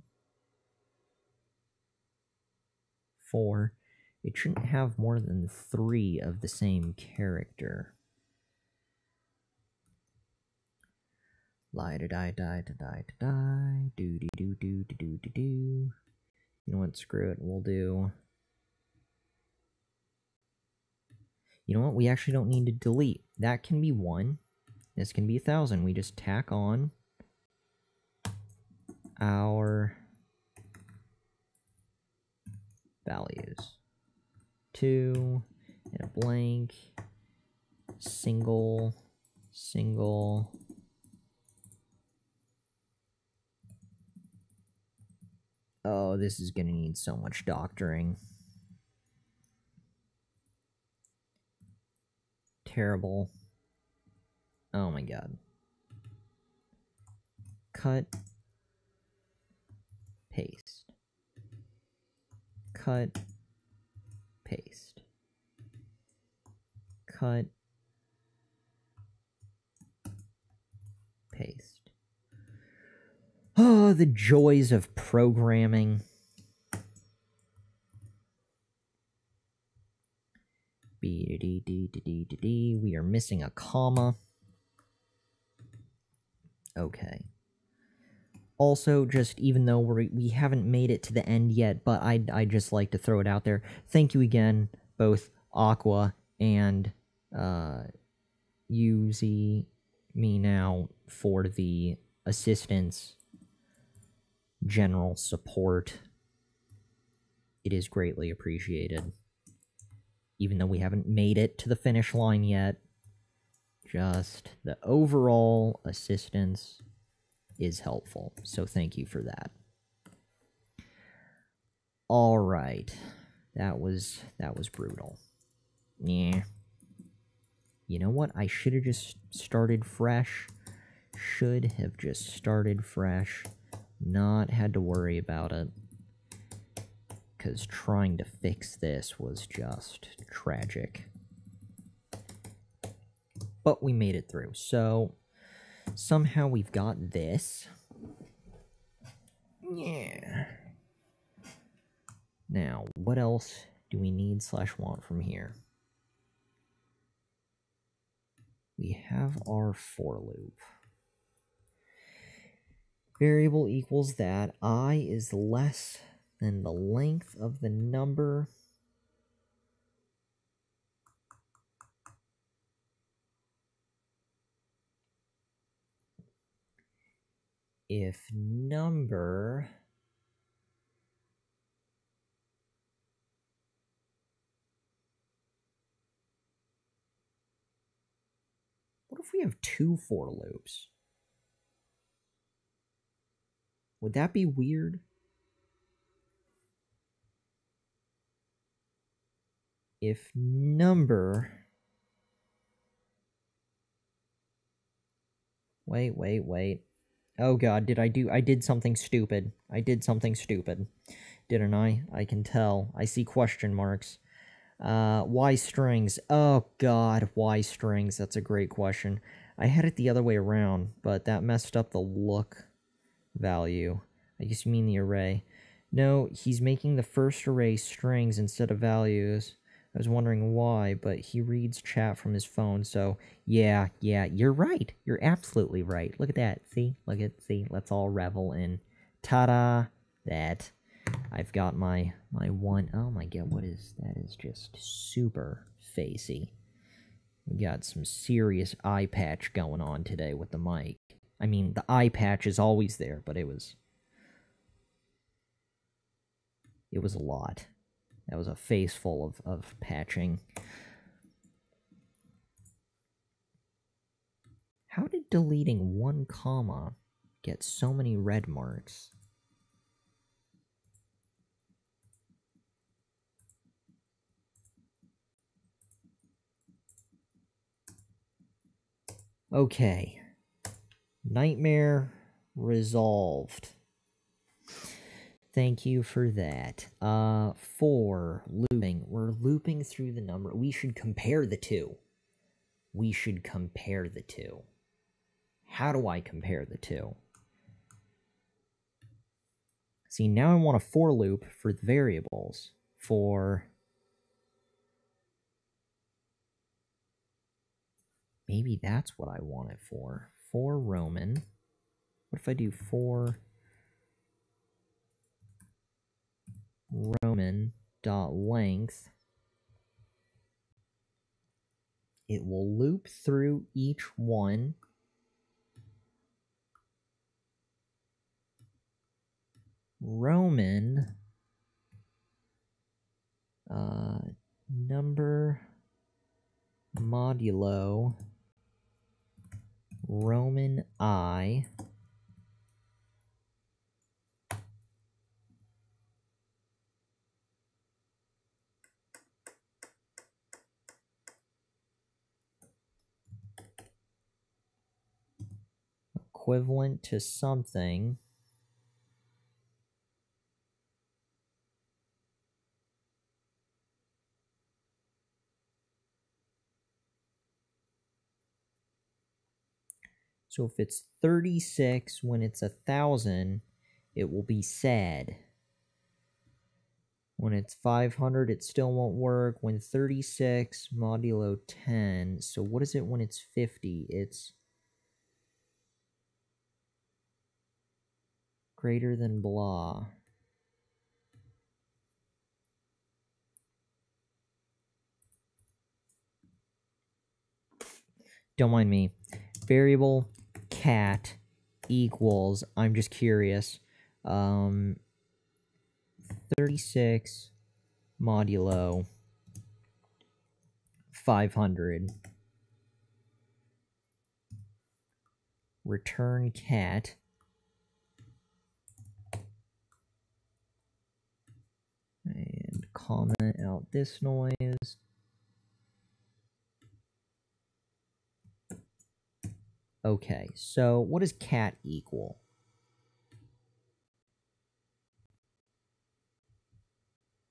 4. It shouldn't have more than 3 of the same character. Lie to die, die to die to die, do do do do do do do do. You know what? Screw it. We'll do. You know what? We actually don't need to delete. That can be 1. This can be 1000. We just tack on our values. 2 and a blank, single, single. Oh, this is going to need so much doctoring. Terrible. Oh my god. Cut. Paste. Cut. Paste. Cut. Paste. Oh, the joys of programming. We are missing a comma. Okay. Also, just even though we haven't made it to the end yet, but I'd just like to throw it out there. Thank you again, both Aqua and UZ me now for the assistance, general support. It is greatly appreciated. Even though we haven't made it to the finish line yet, just the overall assistance is helpful. So thank you for that. All right. That was brutal. Yeah. You know what? I should have just started fresh. Should have just started fresh. Not had to worry about it. Because trying to fix this was just tragic. But we made it through. So, somehow we've got this. Yeah. Now, what else do we need / want from here? We have our for loop. Variable equals that. I is less than the length of the number. If number what if we have 2 for loops? Would that be weird? If number... Wait. Oh god, I did something stupid. I did something stupid. Didn't I? I can tell. I see question marks. Why strings? Oh god, why strings? That's a great question. I had it the other way around, but that messed up the look value. I guess you mean the array. No, he's making the first array strings instead of values. I was wondering why, but he reads chat from his phone, so yeah, you're right. You're absolutely right. Look at that. See? See? Let's all revel in ta-da! That. I've got my one. Oh my god, what is that? Is just super facey. We got some serious eye patch going on today with the mic. I mean, the eye patch is always there, but it was a lot. That was a face full of patching. How did deleting one comma get so many red marks? Okay. Nightmare resolved. Thank you for that. For looping. We're looping through the number. We should compare the two. How do I compare the two? See, now I want a for loop for the variables. Maybe that's what I want it for. For Roman. What if I do for Roman dot length? It will loop through each one. Roman number modulo Roman I equivalent to something. So if it's 36 when it's 1,000, it will be sad. When it's 500, it still won't work. When 36 modulo 10, so what is it when it's 50? It's greater than blah. Don't mind me. Variable cat equals, I'm just curious, 36 modulo 500. Return cat. And comment out this noise. Okay, so what does cat equal?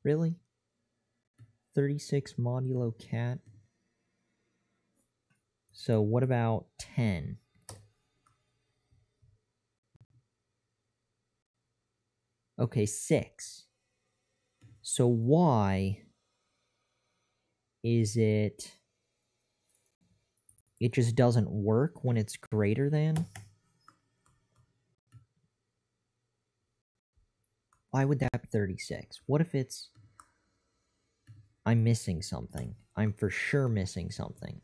Really? 36 modulo cat? So what about 10? Okay, 6. So why is it just doesn't work when it's greater than? Why would that be 36? What if it's... I'm missing something. I'm for sure missing something.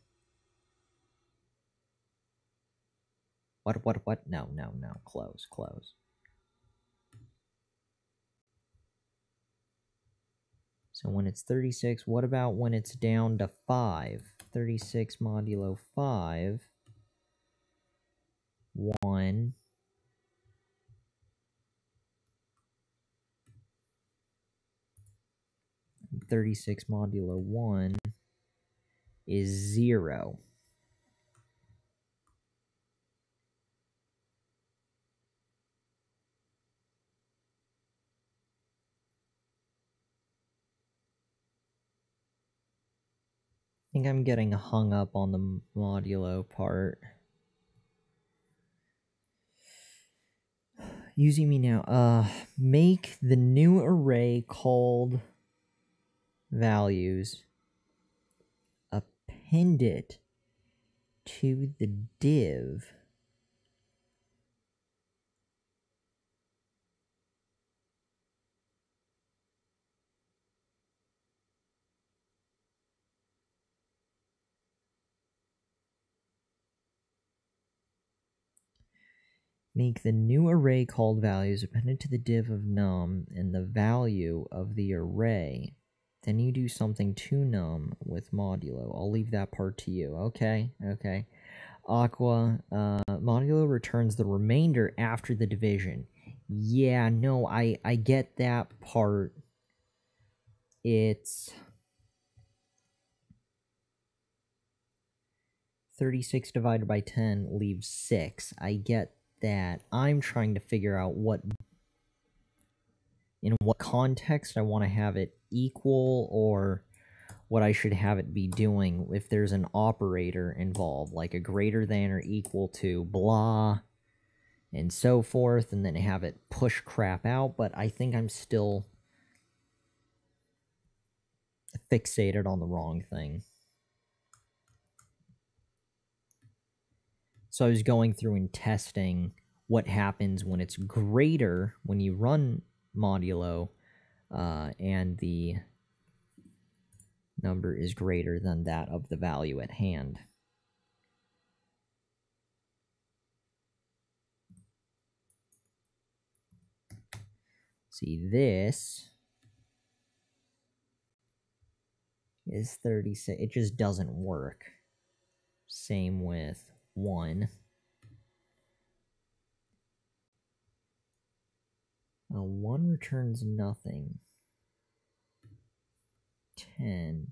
What? No. Close. So when it's 36, what about when it's down to 5? 36 modulo 5. 1. And 36 modulo 1 is 0. I think I'm getting hung up on the modulo part. Using me now. Make the new array called values append it to the div. Make the new array called values appended to the div of num and the value of the array. Then you do something to num with modulo. I'll leave that part to you. Okay, okay. Aqua, modulo returns the remainder after the division. Yeah, no, I get that part. It's 36 divided by 10 leaves 6. I get that. I'm trying to figure out in what context I want to have it equal, or what I should have it be doing if there's an operator involved, like a greater than or equal to blah, and so forth, and then have it push crap out. But I think I'm still fixated on the wrong thing. So I was going through and testing what happens when it's greater, when you run modulo, and the number is greater than that of the value at hand. See, this is 36. It just doesn't work. Same with 1. 1 returns nothing. 10.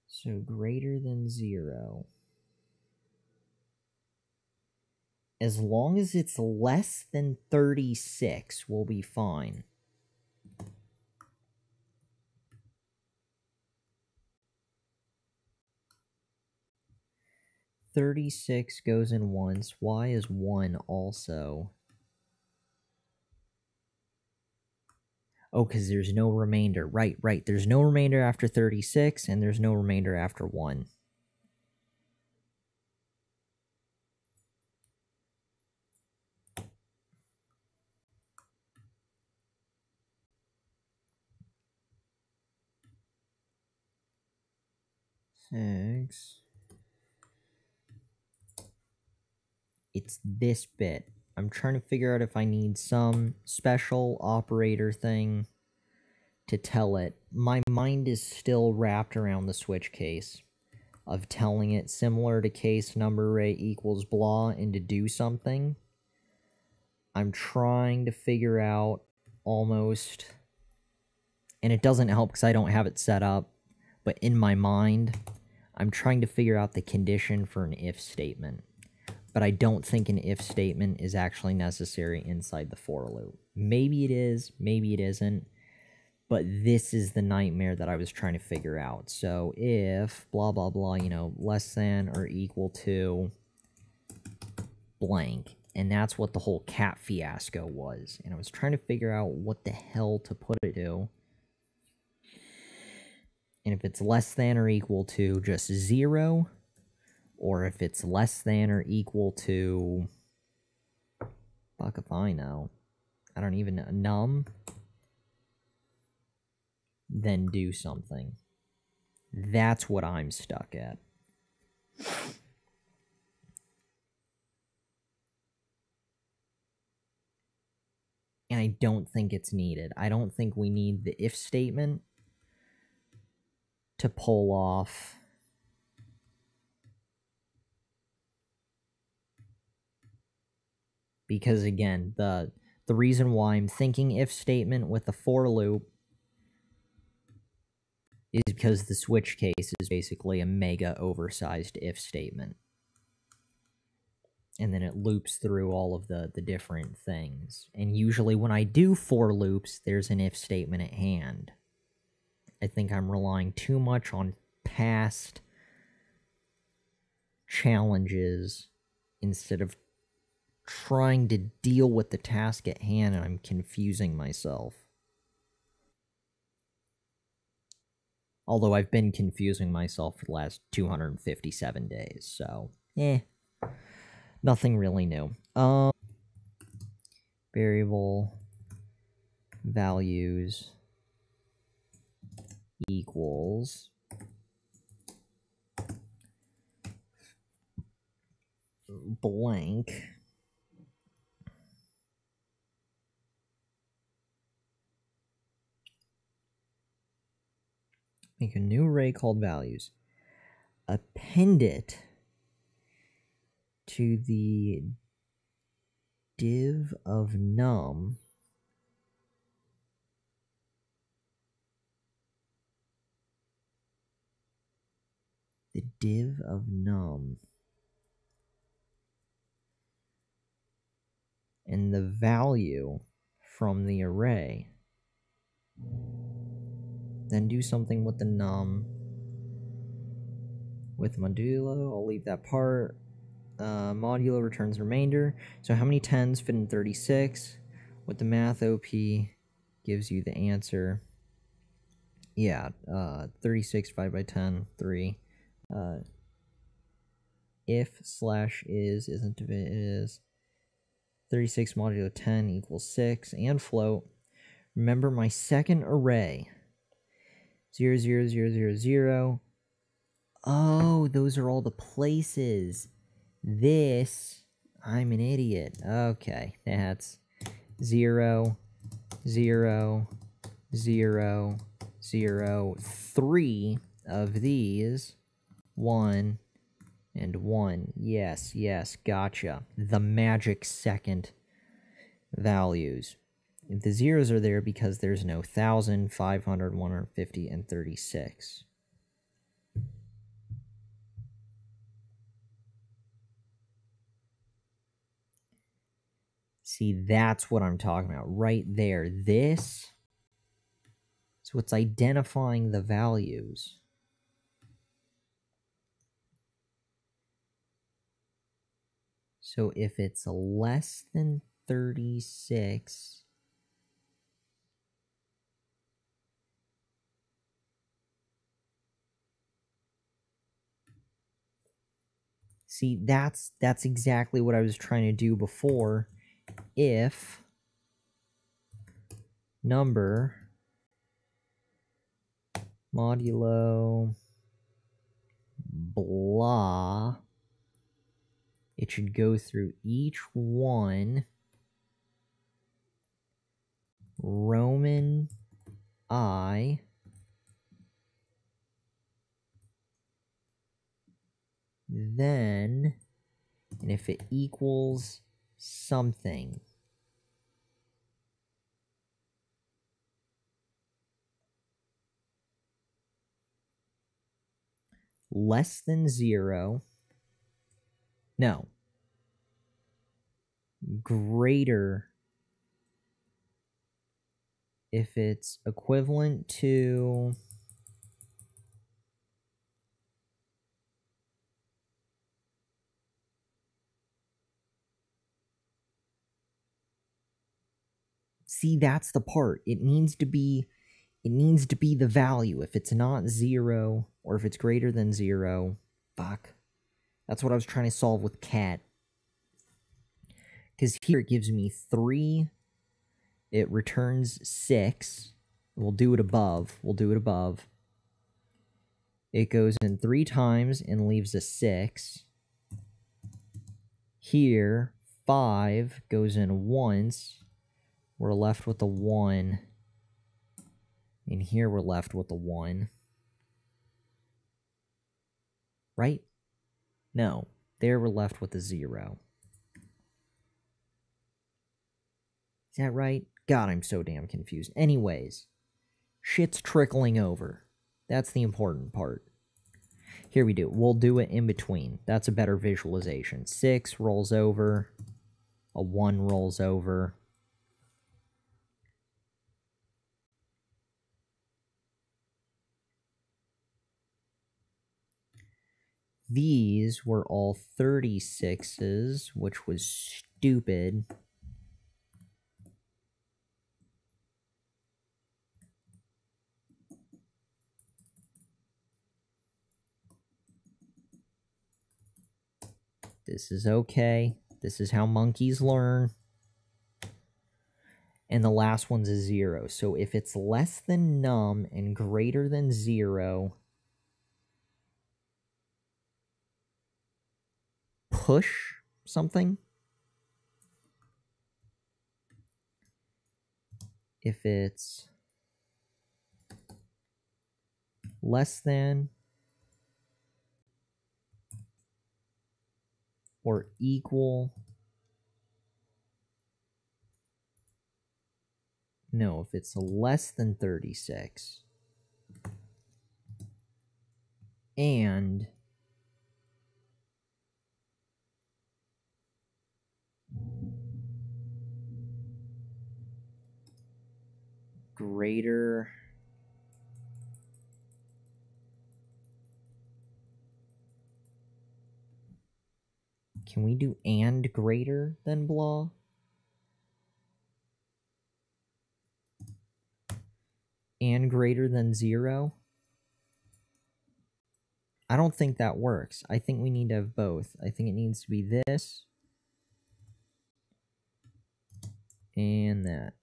So greater than 0. As long as it's less than 36, we'll be fine. $36 goes in once. Why is 1 also? Oh, because there's no remainder. Right. There's no remainder after 36, and there's no remainder after 1. It's this bit. I'm trying to figure out if I need some special operator thing to tell it. My mind is still wrapped around the switch case of telling it similar to case number array equals blah and to do something. I'm trying to figure out almost, and it doesn't help because I don't have it set up, but in my mind, I'm trying to figure out the condition for an if statement. But I don't think an if statement is actually necessary inside the for loop. Maybe it is, maybe it isn't, but this is the nightmare that I was trying to figure out. So if blah, blah, blah, you know, less than or equal to blank, and that's what the whole cat fiasco was. And I was trying to figure out what the hell to put it to. And if it's less than or equal to just 0, or if it's less than or equal to, fuck if I know, I don't even know, num, then do something. That's what I'm stuck at. And I don't think it's needed. I don't think we need the if statement to pull off because, again, the reason why I'm thinking if statement with the for loop is because the switch case is basically a mega oversized if statement. And then it loops through all of the different things. And usually when I do for loops, there's an if statement at hand. I think I'm relying too much on past challenges instead of trying to deal with the task at hand, and I'm confusing myself. Although I've been confusing myself for the last 257 days, so nothing really new. Variable values equals blank make a new array called values, append it to the div of num and the value from the array. Then do something with the num with modulo. I'll leave that part. Modulo returns remainder. So how many 10s fit in 36? With the math, OP gives you the answer. Yeah, 36 divided by 10, 3. If slash isn't if it is 36 modulo 10 equals 6, and float. Remember my second array, 0, 0, 0, 0, 0. Oh, those are all the places. This, I'm an idiot. Okay, that's 0, 0, 0, 0, 3 of these, 1, and 1. Yes, yes, gotcha. The magic second values. The zeros are there because there's no 1,000, 500, 150, and 36. See, that's what I'm talking about right there. This is what's identifying the values. So if it's less than 36, see, that's exactly what I was trying to do before. If number modulo blah, it should go through each one, Roman I, then, and if it equals something, less than 0, no, greater, if it's equivalent to, see, that's the part. It needs to be the value. If it's not 0, or if it's greater than 0, fuck. That's what I was trying to solve with cat. Because here it gives me 3, it returns 6. We'll do it above. It goes in 3 times and leaves a 6. Here, 5 goes in once. We're left with a 1. And here we're left with a 1. Right? No. There we're left with a 0. Is that right? God, I'm so damn confused. Anyways, shit's trickling over. That's the important part. Here we do. We'll do it in between. That's a better visualization. 6 rolls over. A 1 rolls over. These were all 36s, which was stupid. This is okay. This is how monkeys learn. And the last one's a 0. So if it's less than num and greater than 0, push something. If it's less than or equal, no, if it's less than 36 and greater can we do and greater than blah? And greater than 0? I don't think that works. I think we need to have both. I think it needs to be this and that.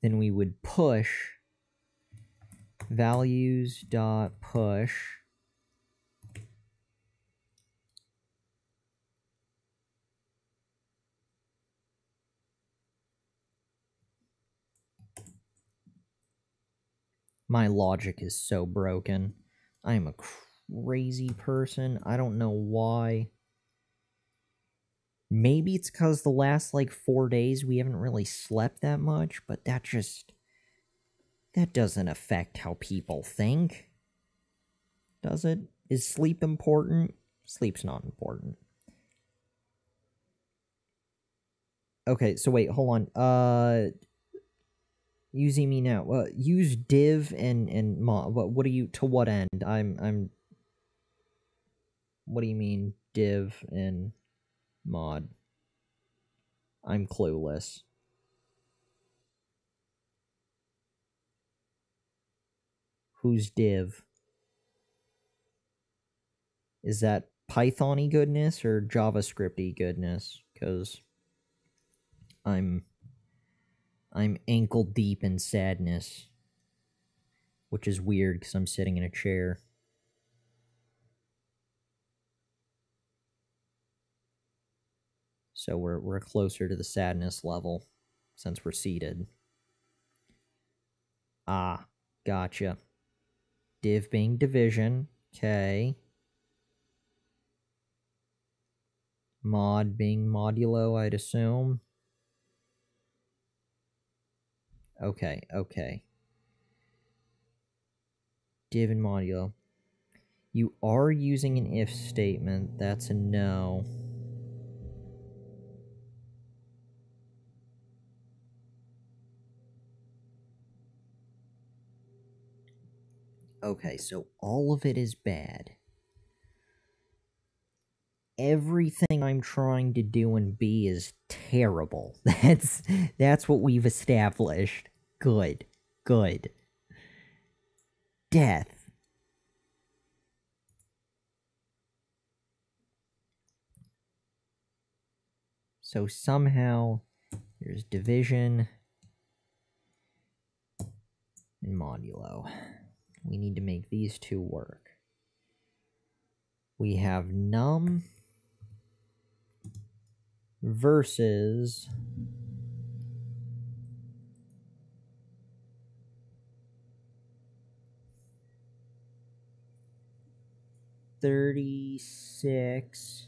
Then we would push values dot push my logic is so broken. I am a crazy person. I don't know why. Maybe it's because the last, like, 4 days we haven't really slept that much, but that doesn't affect how people think. Does it? Is sleep important? Sleep's not important. Okay, so wait, hold on. Using me now. Use div and mod. What do you, to what end? What do you mean div and mod? I'm clueless. Who's div? Is that Python-y goodness or JavaScript-y goodness? Because I'm ankle deep in sadness, which is weird because I'm sitting in a chair. So we're closer to the sadness level since we're seated. Ah, gotcha. Div being division, okay. Mod being modulo, I'd assume. Okay, okay. Div and modulo. You are using an if statement. That's a no. Okay, so all of it is bad. Everything I'm trying to do in B is terrible. That's what we've established. Good. Good. Death. So somehow there's division and modulo. We need to make these two work. We have num versus $36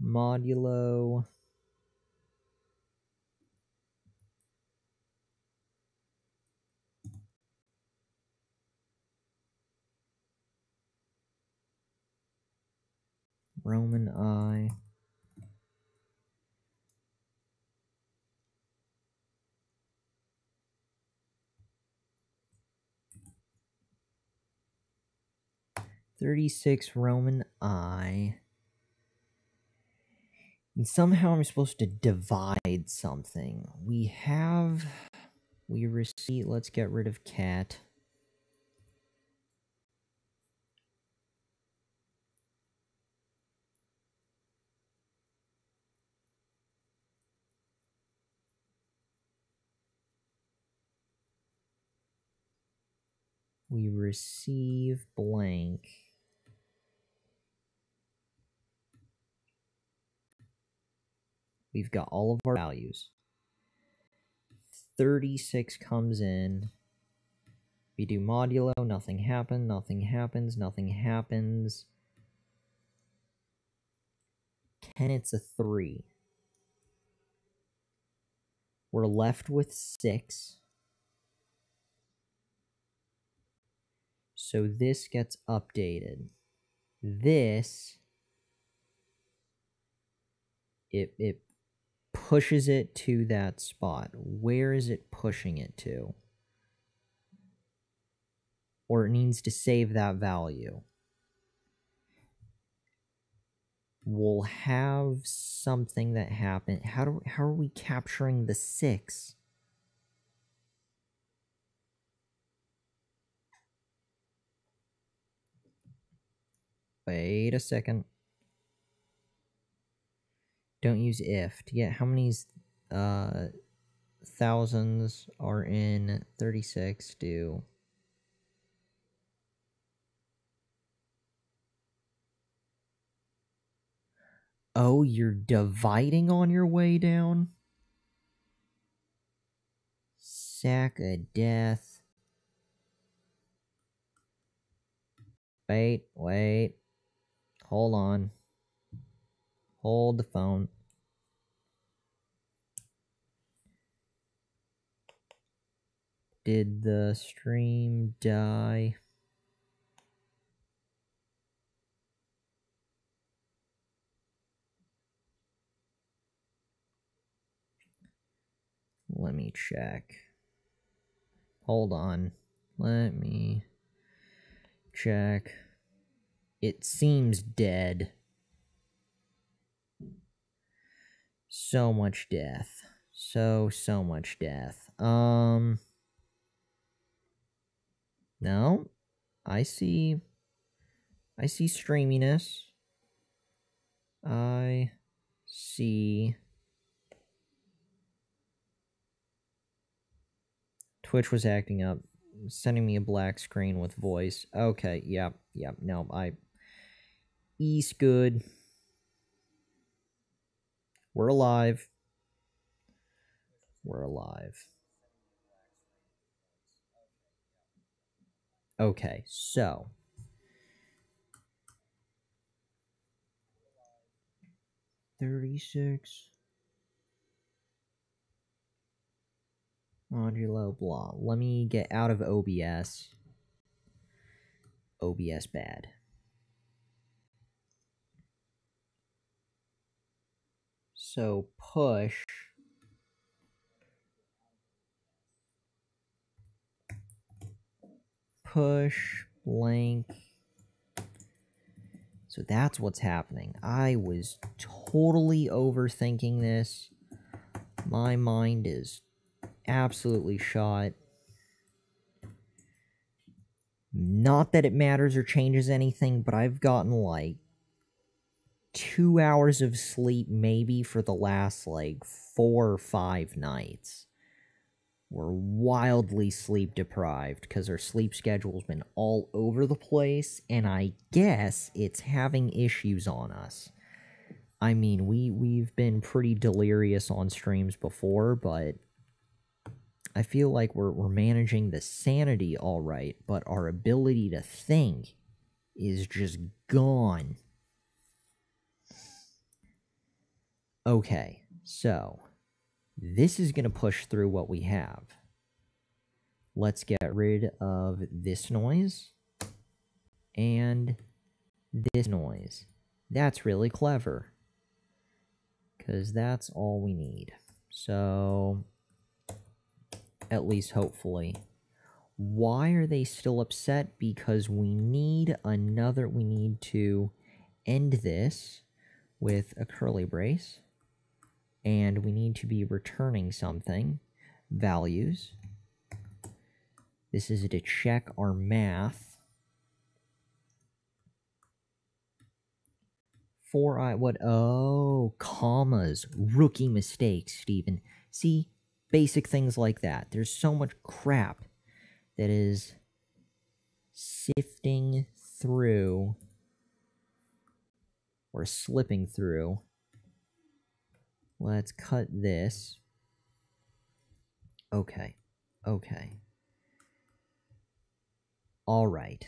modulo Roman I. $36 Roman I. And somehow I'm supposed to divide something. We have We receive, let's get rid of cat. We receive blank. We've got all of our values. 36 comes in. We do modulo, nothing happened, nothing happens, nothing happens. 10, it's a 3. We're left with 6. So this gets updated. This, it pushes it to that spot. Where is it pushing it to? Or it needs to save that value. We'll have something that happen. How are we capturing the 6? Wait a second. Don't use if to get how many thousands are in 36 do. Oh, you're dividing on your way down? Sack of death. Wait. Hold on. Hold the phone. Did the stream die? Let me check. Hold on. Let me check. It seems dead. So much death. So much death. No. I see streaminess. I see. Twitch was acting up, sending me a black screen with voice. Okay, yep, no, E's good. We're alive. We're alive. Okay, so. $36. Modulo blah. Let me get out of OBS. OBS bad. So push. Push blank. So that's what's happening. I was totally overthinking this. My mind is absolutely shot. Not that it matters or changes anything, but I've gotten like 2 hours of sleep maybe for the last like 4 or 5 nights. We're wildly sleep deprived because our sleep schedule's been all over the place, and I guess it's having issues on us. I mean, we've been pretty delirious on streams before, but I feel like we're managing the sanity all right, but our ability to think is just gone. Okay, so this is going to push through what we have. Let's get rid of this noise and this noise. That's really clever, because that's all we need. So, at least hopefully. Why are they still upset? Because we need to end this with a curly brace, and we need to be returning something, values, This is to check our math. 4i, what? Oh, commas. Rookie mistakes, Steven. See, basic things like that. There's so much crap that is sifting through or slipping through. Let's cut this. Okay. Okay. All right.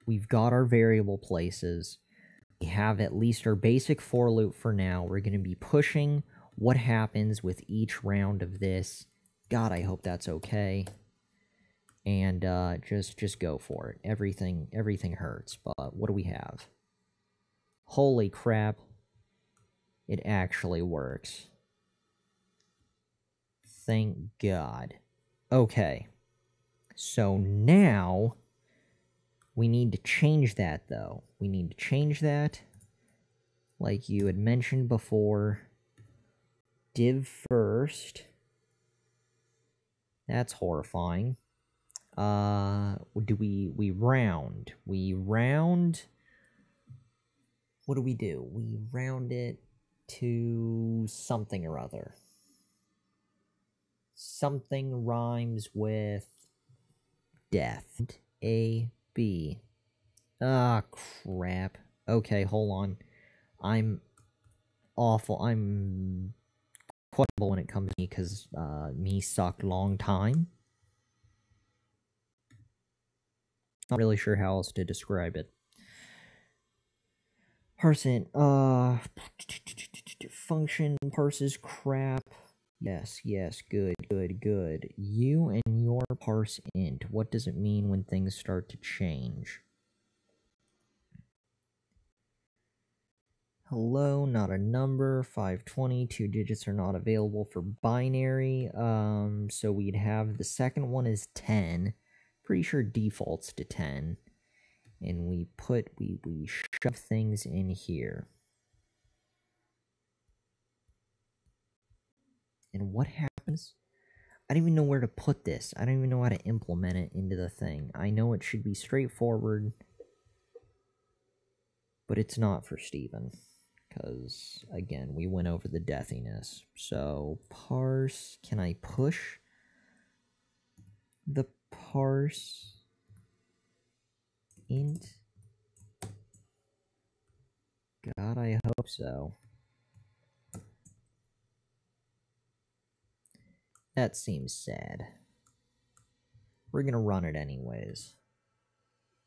We've got our variable places. We have at least our basic for loop for now. We're going to be pushing what happens with each round of this. God, I hope that's okay. And just go for it. Everything hurts, but what do we have? Holy crap. It actually works. Thank God. Okay. So now we need to change that, though. We need to change that, like you had mentioned before. Div first. That's horrifying. Do we round? We round. What do? We round it to something or other. Something rhymes with death. A, B. Ah, crap. Okay, hold on. I'm awful. I'm questionable when it comes to me, because me sucked long time. Not really sure how else to describe it. Parse function parses crap. Yes, good. You and your parse int. What does it mean when things start to change? Hello, not a number. 520, 2 digits are not available for binary. So we'd have the second one is 10. Pretty sure defaults to 10. And we shove things in here. And what happens? I don't even know where to put this. I don't even know how to implement it into the thing. I know it should be straightforward, but it's not for Steven. Because, again, we went over the deathiness. So, parse, can I push the parse int? God, I hope so. That seems sad. We're gonna run it anyways.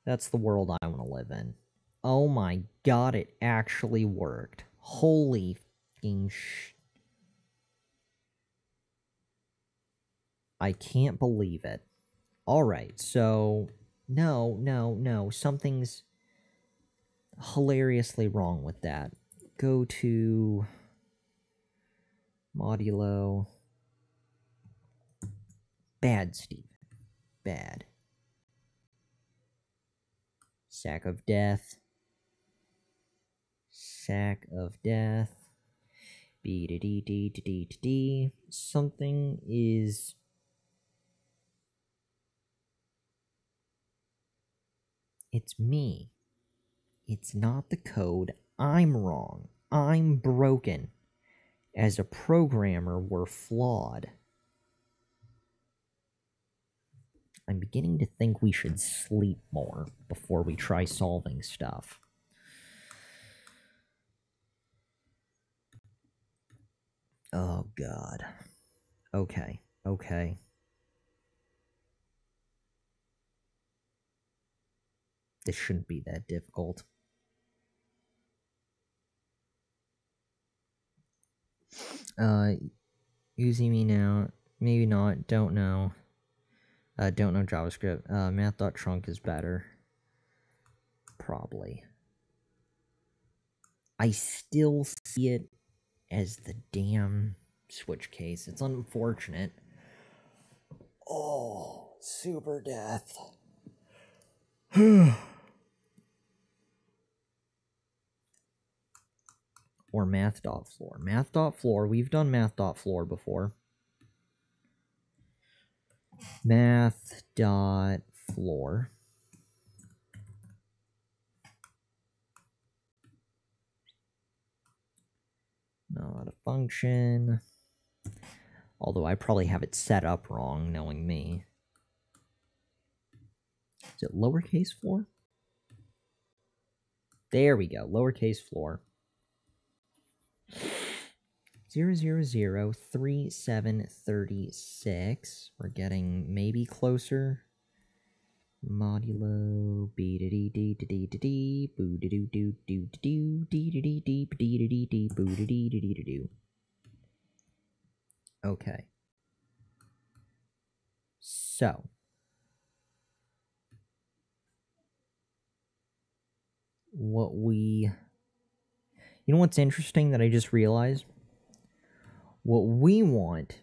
That's the world I want to live in. Oh my god, it actually worked. Holy fucking I can't believe it. Alright, so... No. Something's hilariously wrong with that. Go to... modulo... Bad, Steve. Bad. Sack of death. Sack of death. B-D-D-D-D-D-D. Something is... It's me. It's not the code. I'm wrong. I'm broken. As a programmer, we're flawed. I'm beginning to think we should sleep more before we try solving stuff. Oh, God. Okay. This shouldn't be that difficult. Using me now. Maybe not. Don't know. Don't know JavaScript. Math.trunk is better. Probably. I still see it as the damn switch case. It's unfortunate. Oh, super death. Or math.floor. Math.floor. We've done math.floor before. math.floor. Not a function. Although I probably have it set up wrong, knowing me. Is it lowercase floor? There we go, lowercase floor. 0003736. We're getting maybe closer. Modulo b d d d d d d boo do do do do do d d d d d d d boo do d d d do. Okay. So what we, you know what's interesting that I just realized? What we want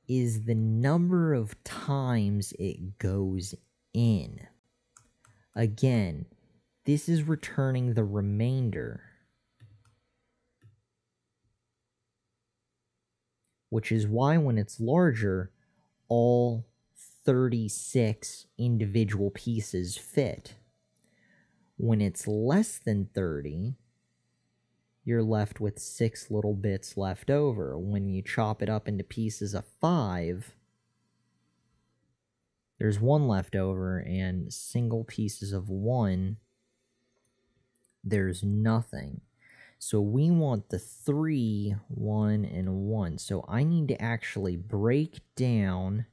is the number of times it goes in. Again, this is returning the remainder, which is why when it's larger, all 36 individual pieces fit. When it's less than 30, you're left with 6 little bits left over. When you chop it up into pieces of 5, there's 1 left over, and single pieces of 1, there's nothing. So we want the 3, 1, and 1. So I need to actually break down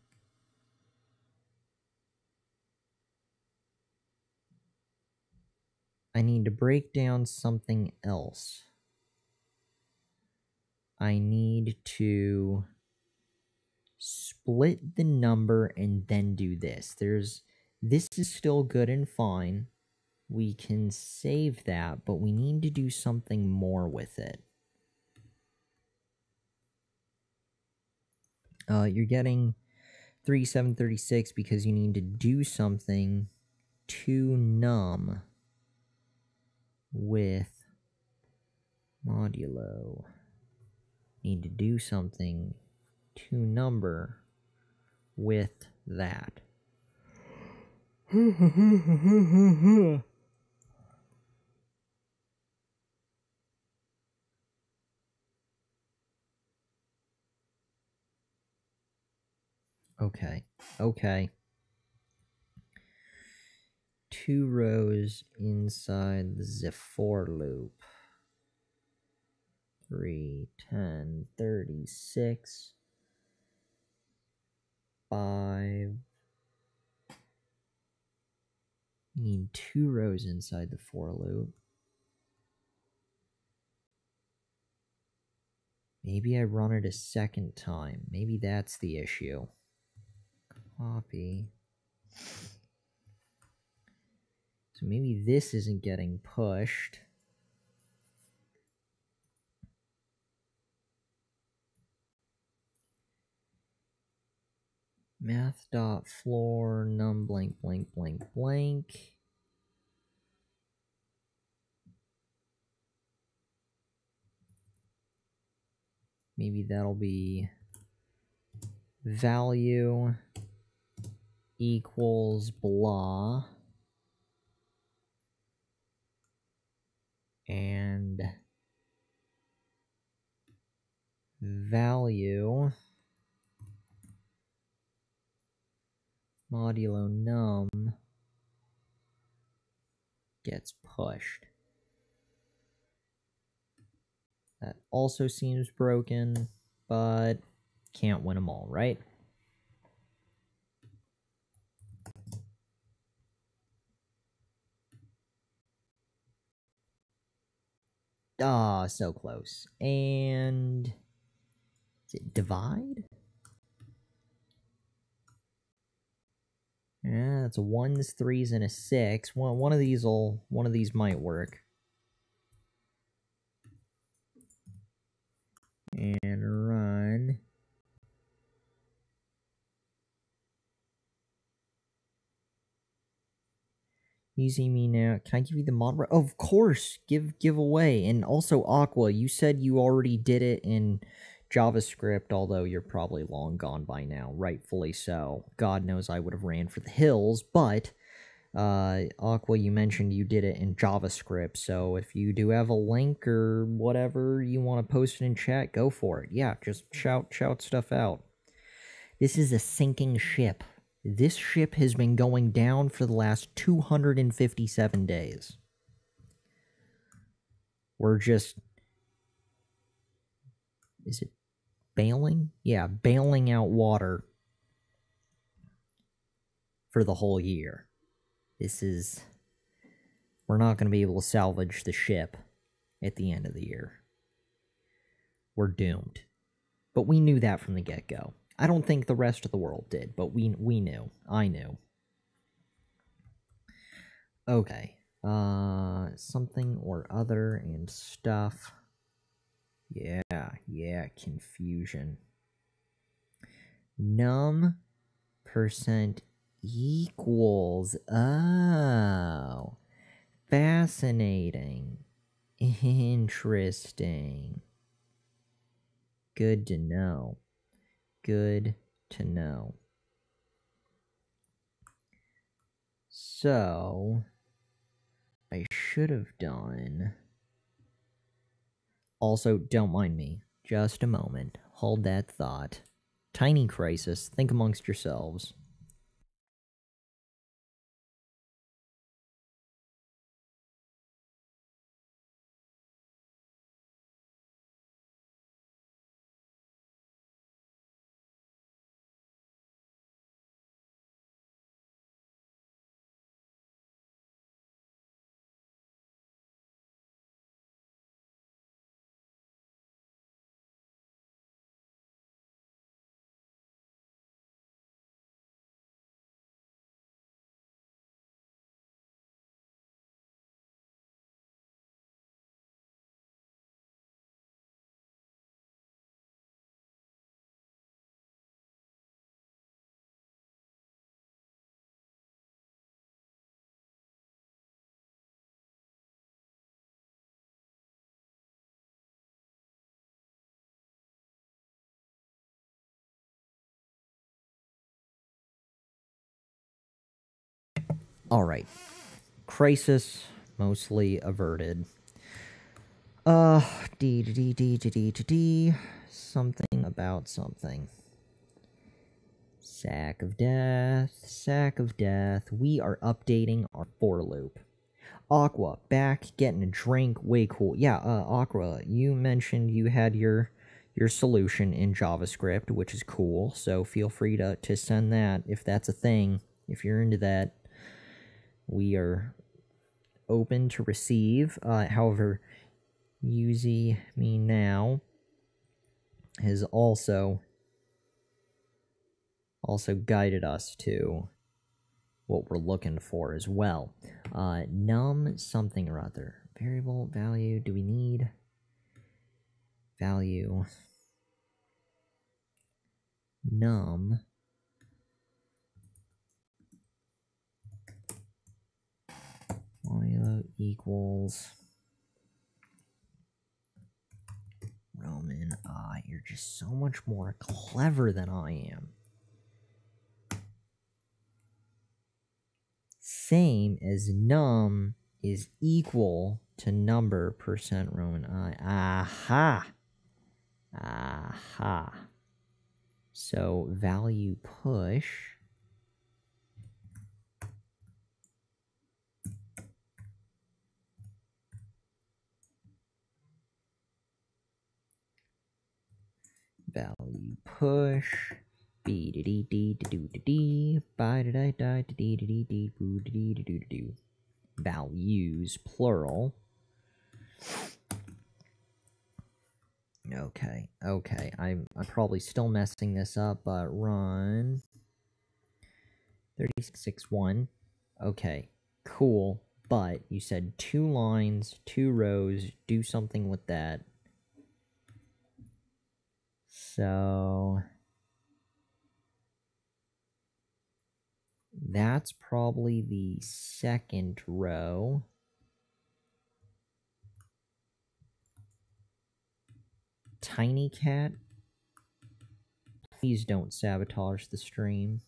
something else. I need to split the number and then do this. This is still good and fine. We can save that, but we need to do something more with it. You're getting 3736 because you need to do something to num with modulo. Need to do something to number with that. Okay. 2 rows inside the for loop. 3, 10, 36, 5. Need 2 rows inside the for loop. Maybe I run it a second time. Maybe that's the issue. Copy. So maybe this isn't getting pushed. Math.floor num blank blank blank blank. Maybe that'll be value equals blah. And value modulo num gets pushed. That also seems broken, but can't win them all, right? Ah, so close. And is it divide? Yeah, it's a 1s, 3s, and a 6. One of these might work. And run. Using me now. Can I give you the mod? Of course, give away. And also Aqua, you said you already did it in JavaScript, although you're probably long gone by now, rightfully so. God knows I would have ran for the hills, but Aqua, you mentioned you did it in JavaScript, so if you do have a link or whatever you want to post it in chat, go for it. Yeah, just shout stuff out. This is a sinking ship. This ship has been going down for the last 257 days. We're just... Is it bailing? Yeah, bailing out water for the whole year. This is... We're not going to be able to salvage the ship at the end of the year. We're doomed. But we knew that from the get-go. I don't think the rest of the world did, but we knew. I knew. Okay. Something or other and stuff. Yeah, confusion. Num percent equals. Oh. Fascinating. Interesting. Good to know. Good to know. So, I should have done... Also, don't mind me. Just a moment. Hold that thought. Tiny crisis. Think amongst yourselves. Alright. Crisis mostly averted. Something about something. Sack of death. We are updating our for loop. Aqua, back, getting a drink, way cool. Yeah, Aqua, you mentioned you had your solution in JavaScript, which is cool, so feel free to send that if that's a thing. If you're into that, we are open to receive. However, Yuzi Me Now has also guided us to what we're looking for as well. Num something or other. Variable value. Do we need value? Num equals Roman I. You're just so much more clever than I am. Same as num is equal to number percent Roman I. Aha! Aha. So value push. Value push. Values plural. Okay. I'm probably still messing this up, but run 3661. Okay, cool. But you said 2 lines, 2 rows, do something with that. So that's probably the second row. Tiny cat Please don't sabotage the stream.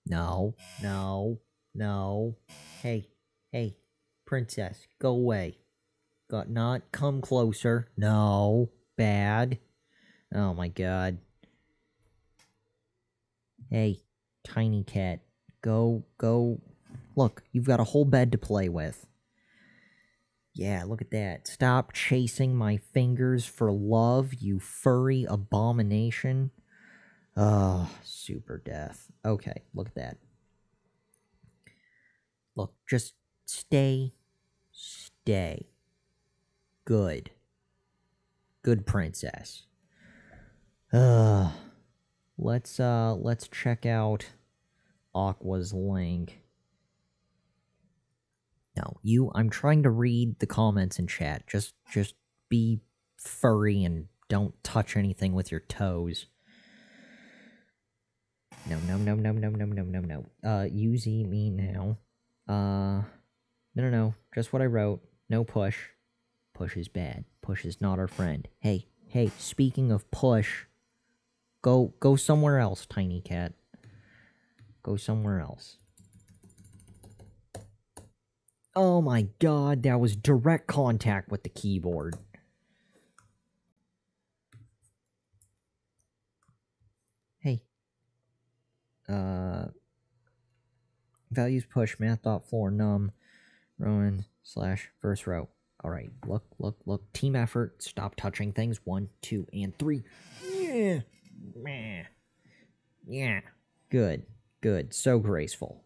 No, no, no. Hey, hey, princess, go away. Got not come closer. No, bad. Oh my god. Hey, tiny cat, go. Look, you've got a whole bed to play with. Yeah, look at that. Stop chasing my fingers for love, you furry abomination. Oh, super death. Okay, look at that. Look, just stay. Good. Good princess. Let's check out Aqua's link. No, I'm trying to read the comments in chat. Just be furry and don't touch anything with your toes. No. Use me now. No. Just what I wrote. No push. Push is bad. Push is not our friend. Hey, speaking of push, go somewhere else, tiny cat. Go somewhere else. Oh my god, that was direct contact with the keyboard. Hey. Values push, math.floor, num, Rowan, / first row. Alright, look. Team effort. Stop touching things. 1, 2, and 3. Yeah. Good. So graceful.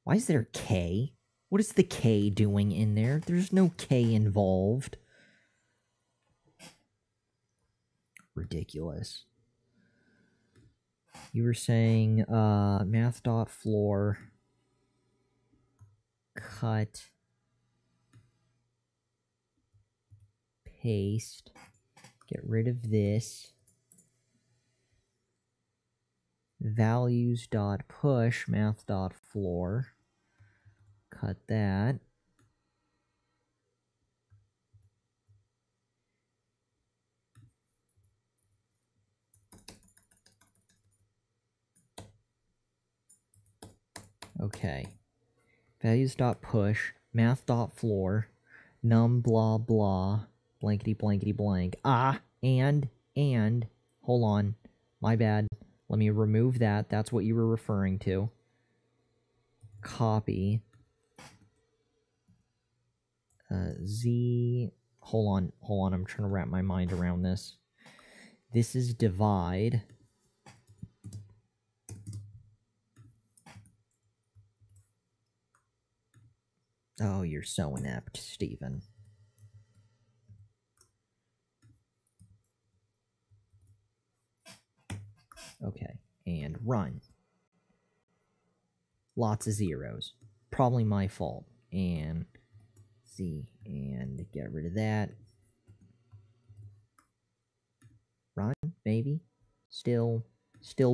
Why is there K? What is the K doing in there? There's no K involved. Ridiculous. You were saying, math.floor, cut, paste, get rid of this, values.push, math.floor, cut that, okay, values.push, math.floor, num blah blah, blankety blank, and, hold on, my bad, let me remove that, that's what you were referring to, copy, hold on, I'm trying to wrap my mind around this. This is divide. Oh, you're so inept, Steven. Okay, and run. Lots of zeros. Probably my fault. And Z, and get rid of that. Run, maybe. Still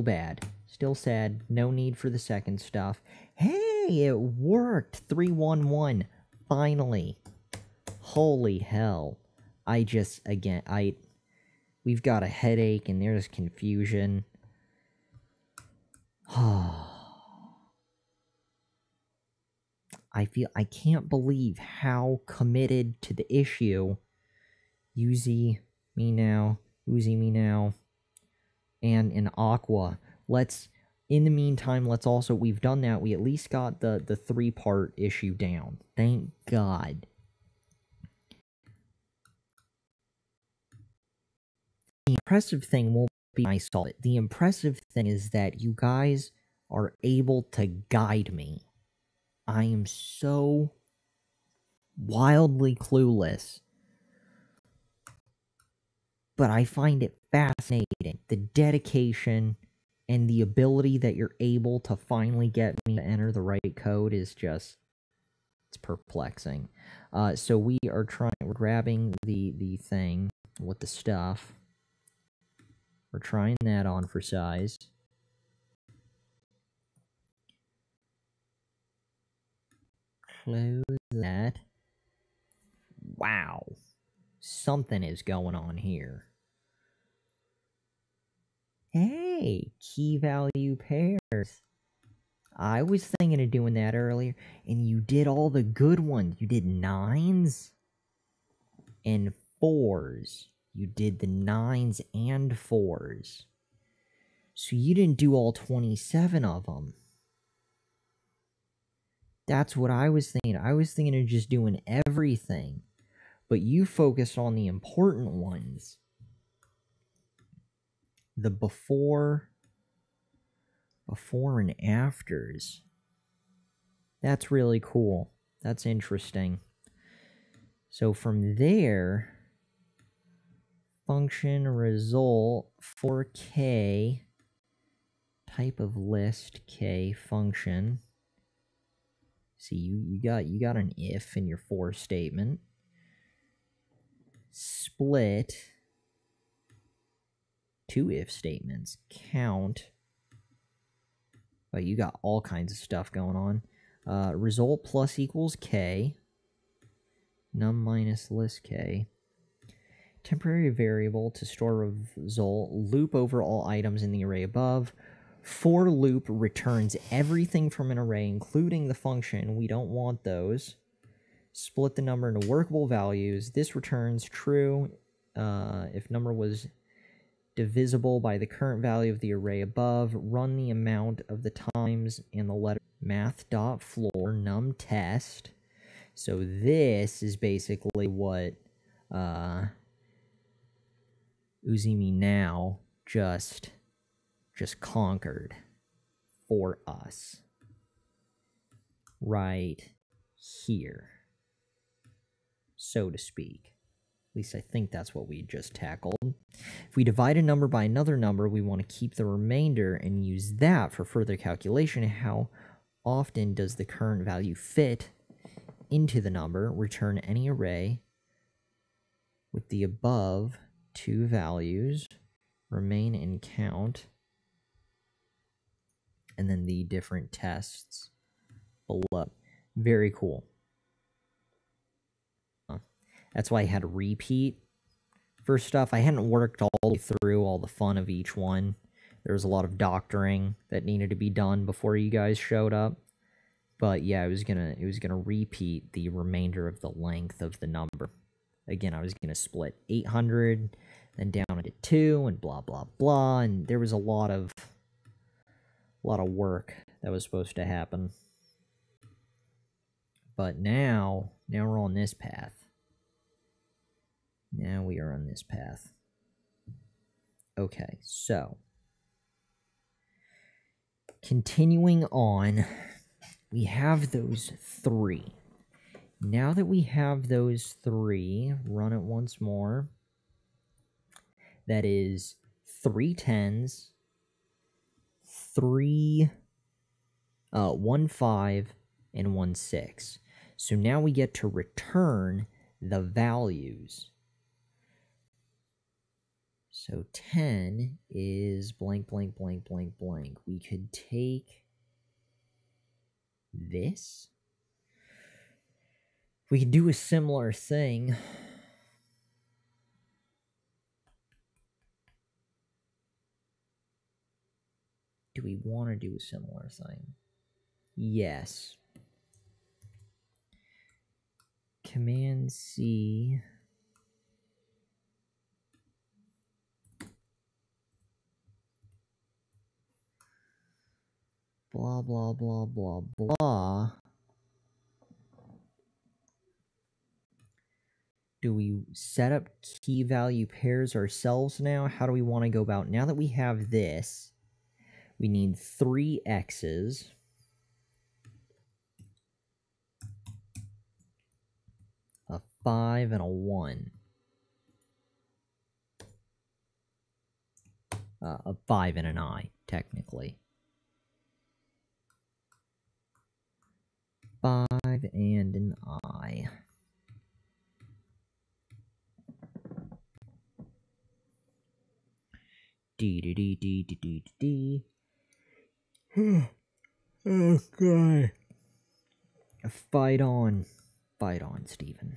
bad. Still sad. No need for the second stuff. Hey, it worked! 311. Finally. Holy hell. We've got a headache and there's confusion. I can't believe how committed to the issue Uzi me now, and in Aqua. In the meantime, we've done that, we at least got the 3-part issue down. Thank God. The impressive thing won't be I saw it. The impressive thing is that you guys are able to guide me. I am so wildly clueless. But I find it fascinating. The dedication and the ability that you're able to finally get me to enter the right code is just... it's perplexing. So we're grabbing the thing with the stuff. We're trying that on for size. Close that. Wow. Something is going on here. Hey, key value pairs. I was thinking of doing that earlier, and you did all the good ones. You did 9s and 4s. You did the 9s and 4s. So you didn't do all 27 of them. That's what I was thinking. I was thinking of just doing everything. But you focused on the important ones. The before and afters. That's really cool. That's interesting. So from there, function result for k, type of list k function. See, you got an if in your for statement. Split 2 if statements. Count. But you got all kinds of stuff going on. Result plus equals k. Num minus list k. Temporary variable to store result. Loop over all items in the array above. For loop returns everything from an array, including the function. We don't want those. Split the number into workable values. This returns true if number was divisible by the current value of the array above. Run the amount of the times and the letter. Math.floor num test. So this is basically what Uzimi now just conquered for us right here, so to speak. At least I think that's what we just tackled. If we divide a number by another number, we want to keep the remainder and use that for further calculation. How often does the current value fit into the number? Return any array with the above 2 values, remain and count, and then the different tests below. Very cool. That's why I had to repeat for stuff. I hadn't worked all the way through all the fun of each one. There was a lot of doctoring that needed to be done before you guys showed up. But yeah, it was gonna repeat the remainder of the length of the number. Again, I was gonna split 800, then down into 2, and blah blah blah. And there was a lot of work that was supposed to happen. But now we're on this path. Now we are on this path. Okay, so continuing on, we have those 3. Now that we have those 3, run it once more. That is 3 10s, 1 5, and 1 6. So now we get to return the values. So 10 is blank, blank, blank, blank, blank. We could take this. We could do a similar thing. Do we want to do a similar thing? Yes. Command C. Blah, blah, blah, blah, blah. Do we set up key value pairs ourselves now? How do we want to go about? Now that we have this, we need 3 X's. A 5 and a 1. A 5 and an I, technically. 5 and an I. D. Oh, God. Fight on. Fight on, Steven.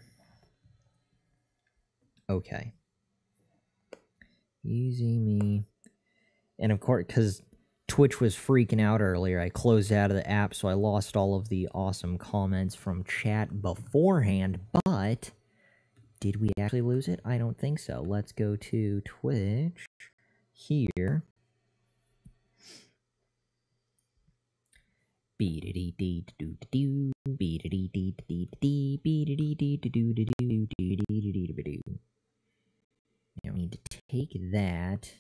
Okay. Easy me. And of course, because Twitch was freaking out earlier, I closed out of the app, so I lost all of the awesome comments from chat beforehand, but did we actually lose it? I don't think so. Let's go to Twitch here. Now we need to take that.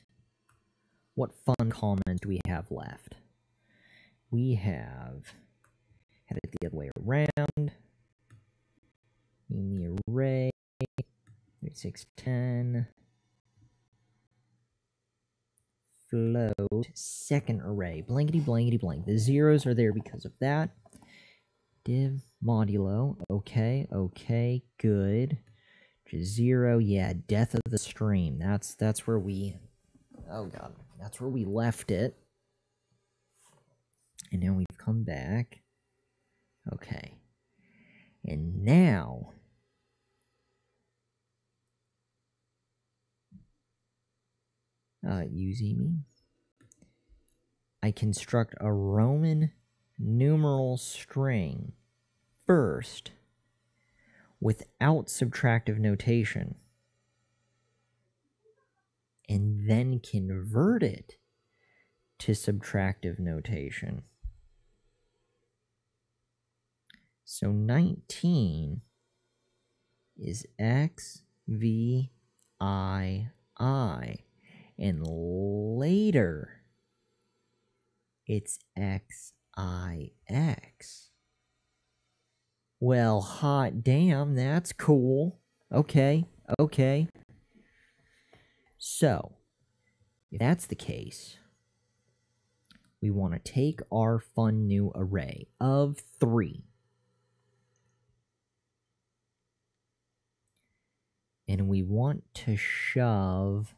What fun comments do we have left? We have had it the other way around. In the array, 3610. Float, second array, blankety blankety blank. The zeros are there because of that. Div modulo, okay, okay, good. Just 0, yeah, death of the stream. That's where we, oh god, that's where we left it. And now we've come back. Okay. And now, using me, I construct a Roman numeral string first without subtractive notation, and then convert it to subtractive notation. So 19 is X, V, I, and later it's X, I, X. Well, hot damn, that's cool. Okay, okay. So, if that's the case, we want to take our fun new array of 3. And we want to shove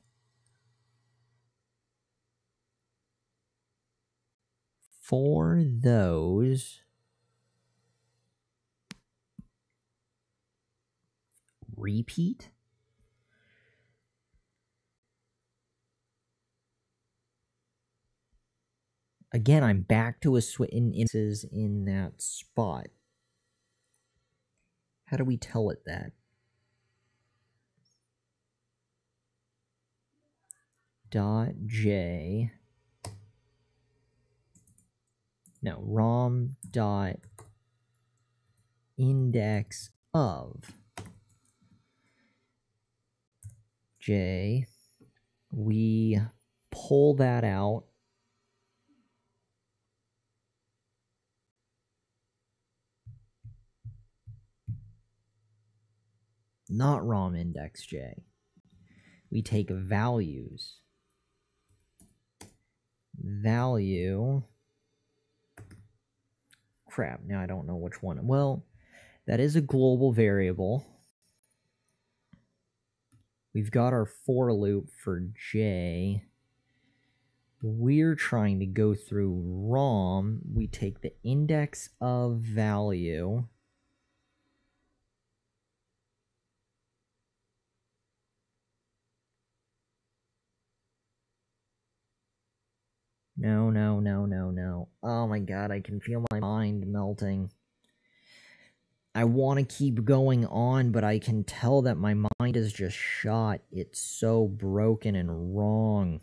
4 those repeat. Again, I'm back to a instances in that spot. How do we tell it that? .j, no, rom dot index of j. We pull that out. Not rom index j. We take values. Value. Crap, now I don't know which one. Well, that is a global variable. We've got our for loop for j. We're trying to go through rom. We take the index of value. No, no, no, no, no. Oh my god, I can feel my mind melting. I want to keep going on, but I can tell that my mind is just shot. It's so broken and wrong.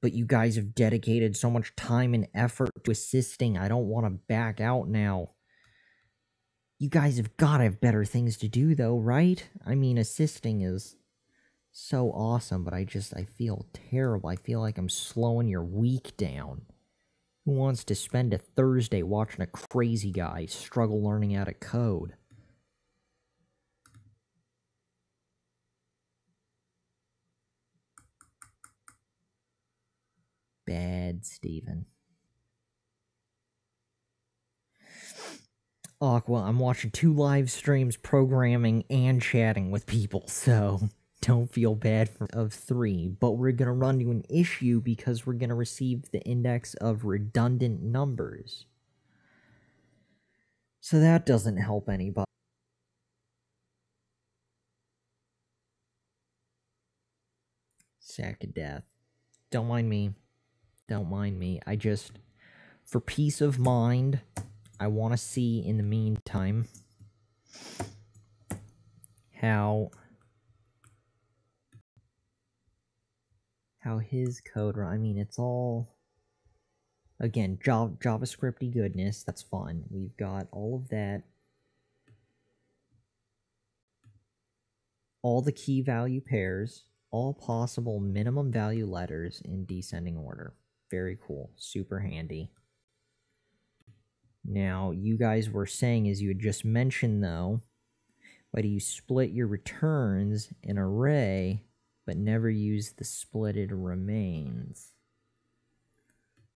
But you guys have dedicated so much time and effort to assisting. I don't want to back out now. You guys have got to have better things to do, though, right? I mean, assisting is so awesome, but I feel terrible. I feel like I'm slowing your week down. Who wants to spend a Thursday watching a crazy guy struggle learning how to code? Bad, Steven. Oh, well, I'm watching 2 live streams, programming, and chatting with people, so don't feel bad of 3. But we're going to run into an issue because we're going to receive the index of redundant numbers. So that doesn't help anybody. Sack of death. Don't mind me. Don't mind me. I just, for peace of mind, I want to see in the meantime how his code, I mean, it's all, again, JavaScripty goodness, that's fun. We've got all of that. All the key value pairs, all possible minimum value letters in descending order. Very cool. Super handy. Now, you guys were saying, as you had just mentioned, though, why do you split your returns in array, but never use the splitted remains?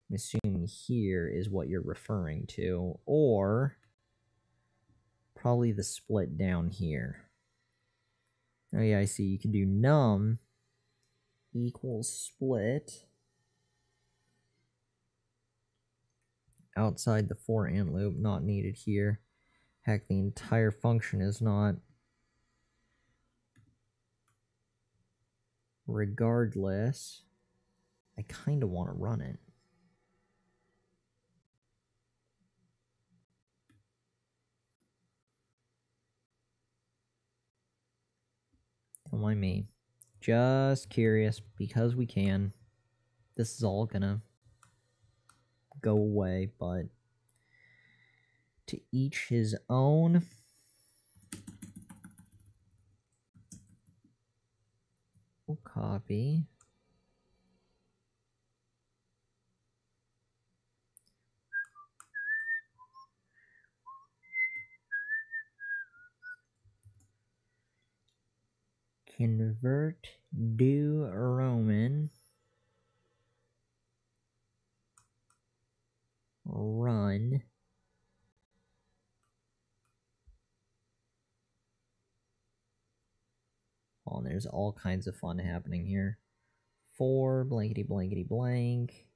I'm assuming here is what you're referring to, or probably the split down here. Oh yeah, I see. You can do num equals split outside the for and loop, not needed here. Heck, the entire function is not. Regardless, I kind of want to run it. Don't mind me. Just curious, because we can. This is all gonna go away, but to each his own. We'll copy. Convert do Roman. Run. Oh, and there's all kinds of fun happening here. For blankety blankety blank.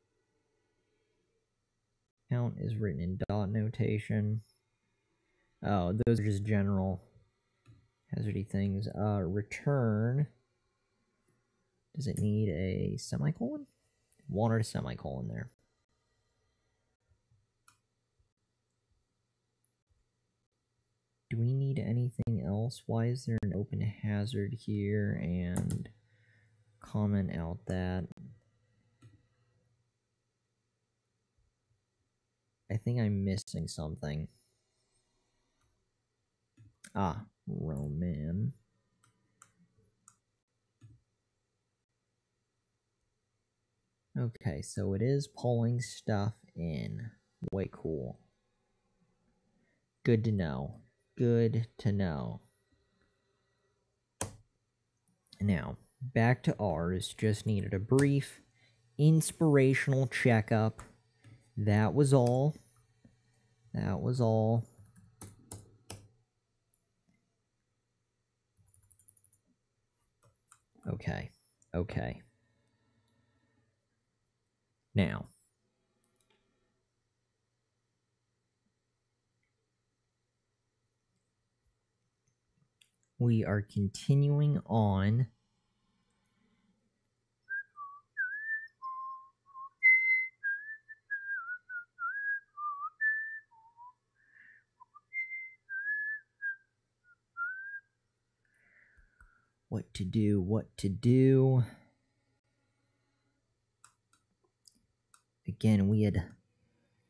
Count is written in dot notation. Oh, those are just general hazardy things. Return. Does it need a semicolon? Wanted a semicolon there. Do we need anything else? Why is there an open hazard here? And comment out that. I think I'm missing something. Ah, Roman. Okay, so it is pulling stuff in. Way cool. Good to know. Good to know. Now, back to ours. Just needed a brief inspirational checkup. That was all. That was all. Okay. Okay. Now, we are continuing on what to do, what to do. Again, we had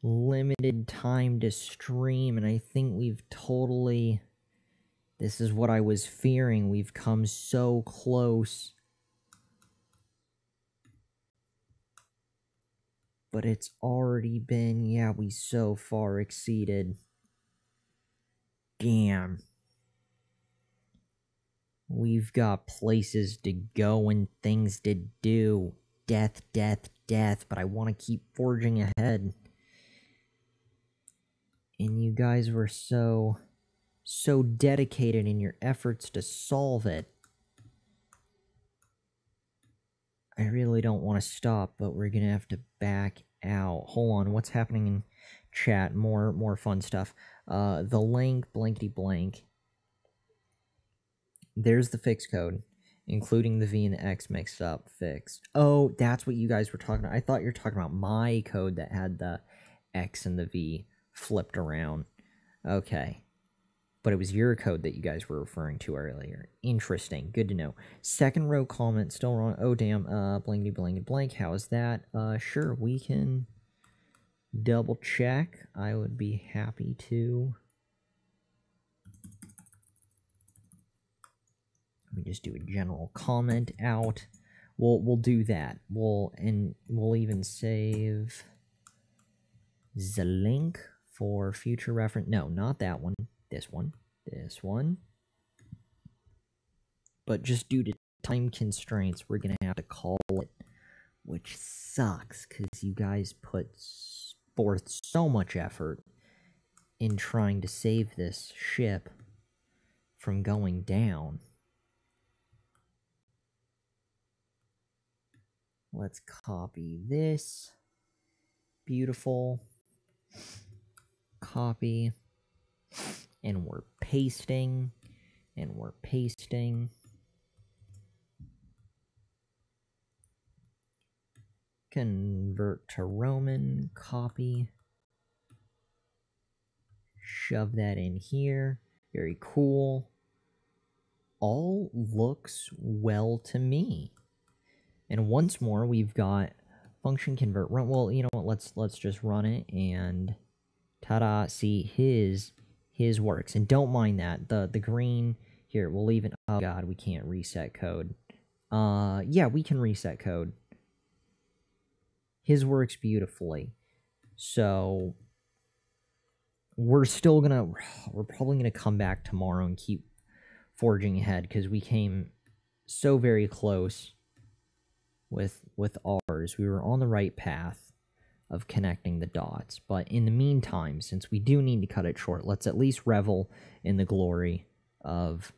limited time to stream, and I think we've totally... This is what I was fearing. We've come so close. But it's already been... Yeah, we so far exceeded. Damn. We've got places to go and things to do. Death, death, death. But I want to keep forging ahead. And you guys were so dedicated in your efforts to solve it. I really don't want to stop, but we're going to have to back out. Hold on, what's happening in chat, more fun stuff. The link, blankety blank. There's the fixed code, including the V and the X mixed up, fixed. Oh, that's what you guys were talking about. I thought you were talking about my code that had the X and the V flipped around. Okay. But it was your code that you guys were referring to earlier. Interesting. Good to know. Second row comment still wrong. Oh, damn. Blankety blanket blank. How is that? Sure, we can double check. I would be happy to. Let me just do a general comment out. We'll do that. We'll even save the link for future reference. No, not that one. This one. This one. But just due to time constraints, we're going to have to call it, which sucks because you guys put forth so much effort in trying to save this ship from going down. Let's copy this. Beautiful. Copy. And we're pasting. And we're pasting. Convert to Roman. Copy. Shove that in here. Very cool. All looks well to me. And once more, we've got function convert run. Well, you know what? Let's just run it and ta-da! See his works. And don't mind that the green here. We'll leave it. Oh God, we can't reset code. Yeah, we can reset code. His works beautifully. So we're probably gonna come back tomorrow and keep forging ahead because we came so very close with ours. We were on the right path of connecting the dots. But in the meantime, since we do need to cut it short, let's at least revel in the glory of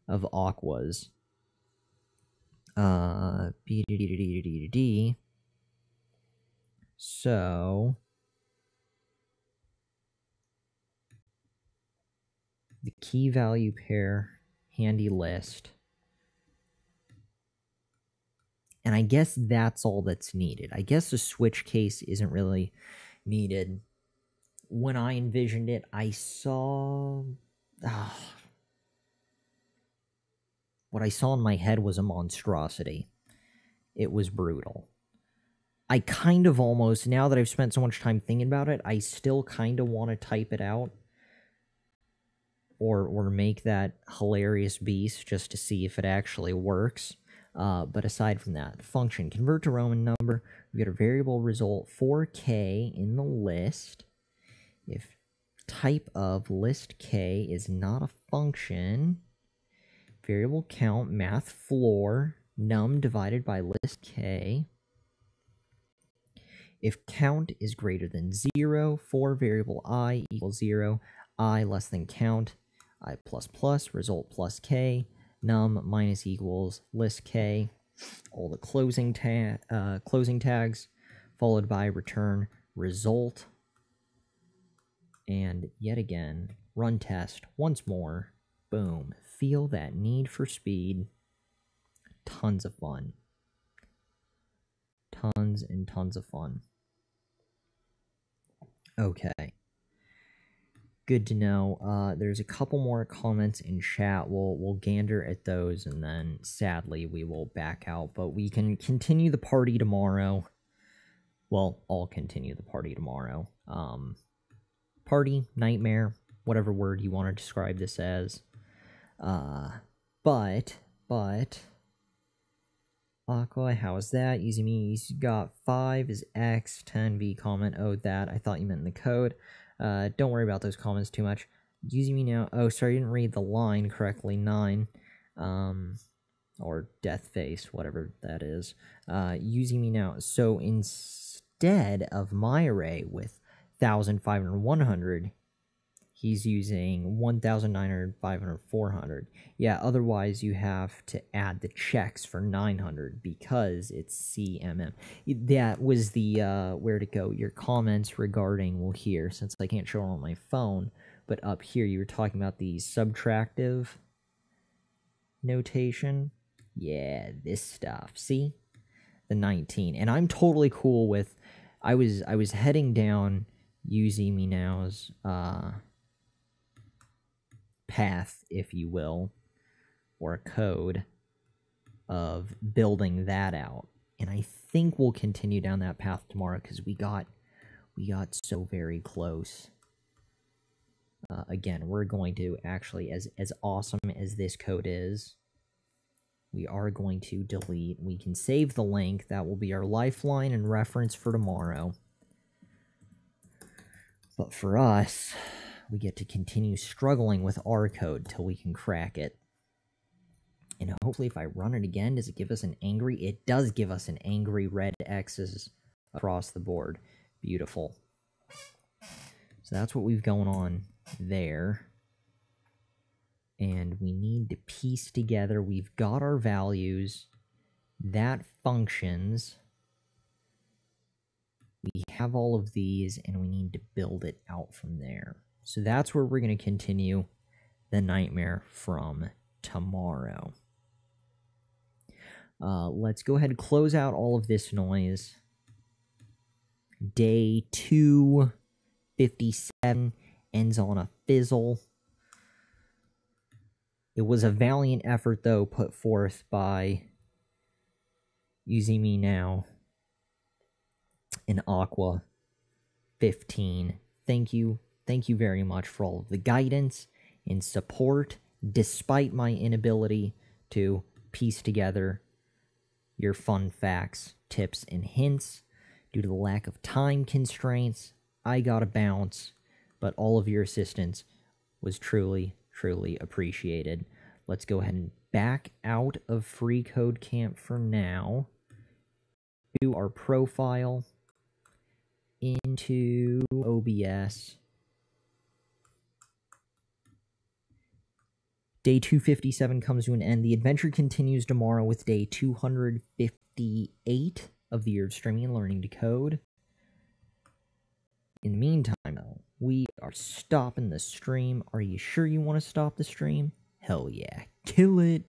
Aqua's. So the key value pair, handy list. And I guess that's all that's needed. I guess the switch case isn't really needed. When I envisioned it, I saw... what I saw in my head was a monstrosity. It was brutal. I kind of almost, now that I've spent so much time thinking about it, I still kind of want to type it out. Or make that hilarious beast just to see if it actually works. But aside from that, function, convert to Roman number, we get a variable result 4k in the list. If type of list k is not a function, variable count, math floor, num divided by list k. If count is greater than 0, for variable I equals 0, I less than count, I plus plus, result plus k, num minus equals list k, all the closing tags, followed by return result, and yet again, run test once more, boom, feel that need for speed, tons of fun, tons and tons of fun. Okay. Good to know. There's a couple more comments in chat. We'll gander at those, and then sadly we will back out. But we can continue the party tomorrow. Well, I'll continue the party tomorrow. Party, nightmare, whatever word you want to describe this as. But Aqua, how is that? Easy me. You got 5 is X, 10 V comment. Oh, that. I thought you meant in the code. Don't worry about those comments too much. Using me now. Oh, sorry, I didn't read the line correctly. 9. Or death face, whatever that is. Using me now. So instead of my array with 1,500, 100, He's using 1,900, 500, 400. Yeah, otherwise you have to add the checks for 900 because it's CMM. That was the, where to go, your comments regarding, well here, since I can't show it on my phone, but up here you were talking about the subtractive notation. Yeah, this stuff, see? The 19. And I'm totally cool with, I was heading down using me now's, path, if you will, or a code of building that out. And I think we'll continue down that path tomorrow because we got so very close. Again, we're going to actually, as awesome as this code is, we are going to delete. We can save the link. That will be our lifeline and reference for tomorrow. But for us, we get to continue struggling with our code till we can crack it. And hopefully if I run it again, does it give us an angry? It does give us an angry red X's across the board. Beautiful. So that's what we've going on there. And we need to piece together. We've got our values. That functions. We have all of these, and we need to build it out from there. So that's where we're going to continue the nightmare from tomorrow. Let's go ahead and close out all of this noise. Day 257 ends on a fizzle. It was a valiant effort, though, put forth by using me now in Aqua 15. Thank you. Thank you very much for all of the guidance and support, despite my inability to piece together your fun facts, tips, and hints. Due to the lack of time constraints, I gotta bounce, but all of your assistance was truly, truly appreciated. Let's go ahead and back out of freeCodeCamp for now. Do our profile into OBS. Day 257 comes to an end. The adventure continues tomorrow with day 258 of the year of streaming and learning to code. In the meantime, though, we are stopping the stream. Are you sure you want to stop the stream? Hell yeah. Kill it.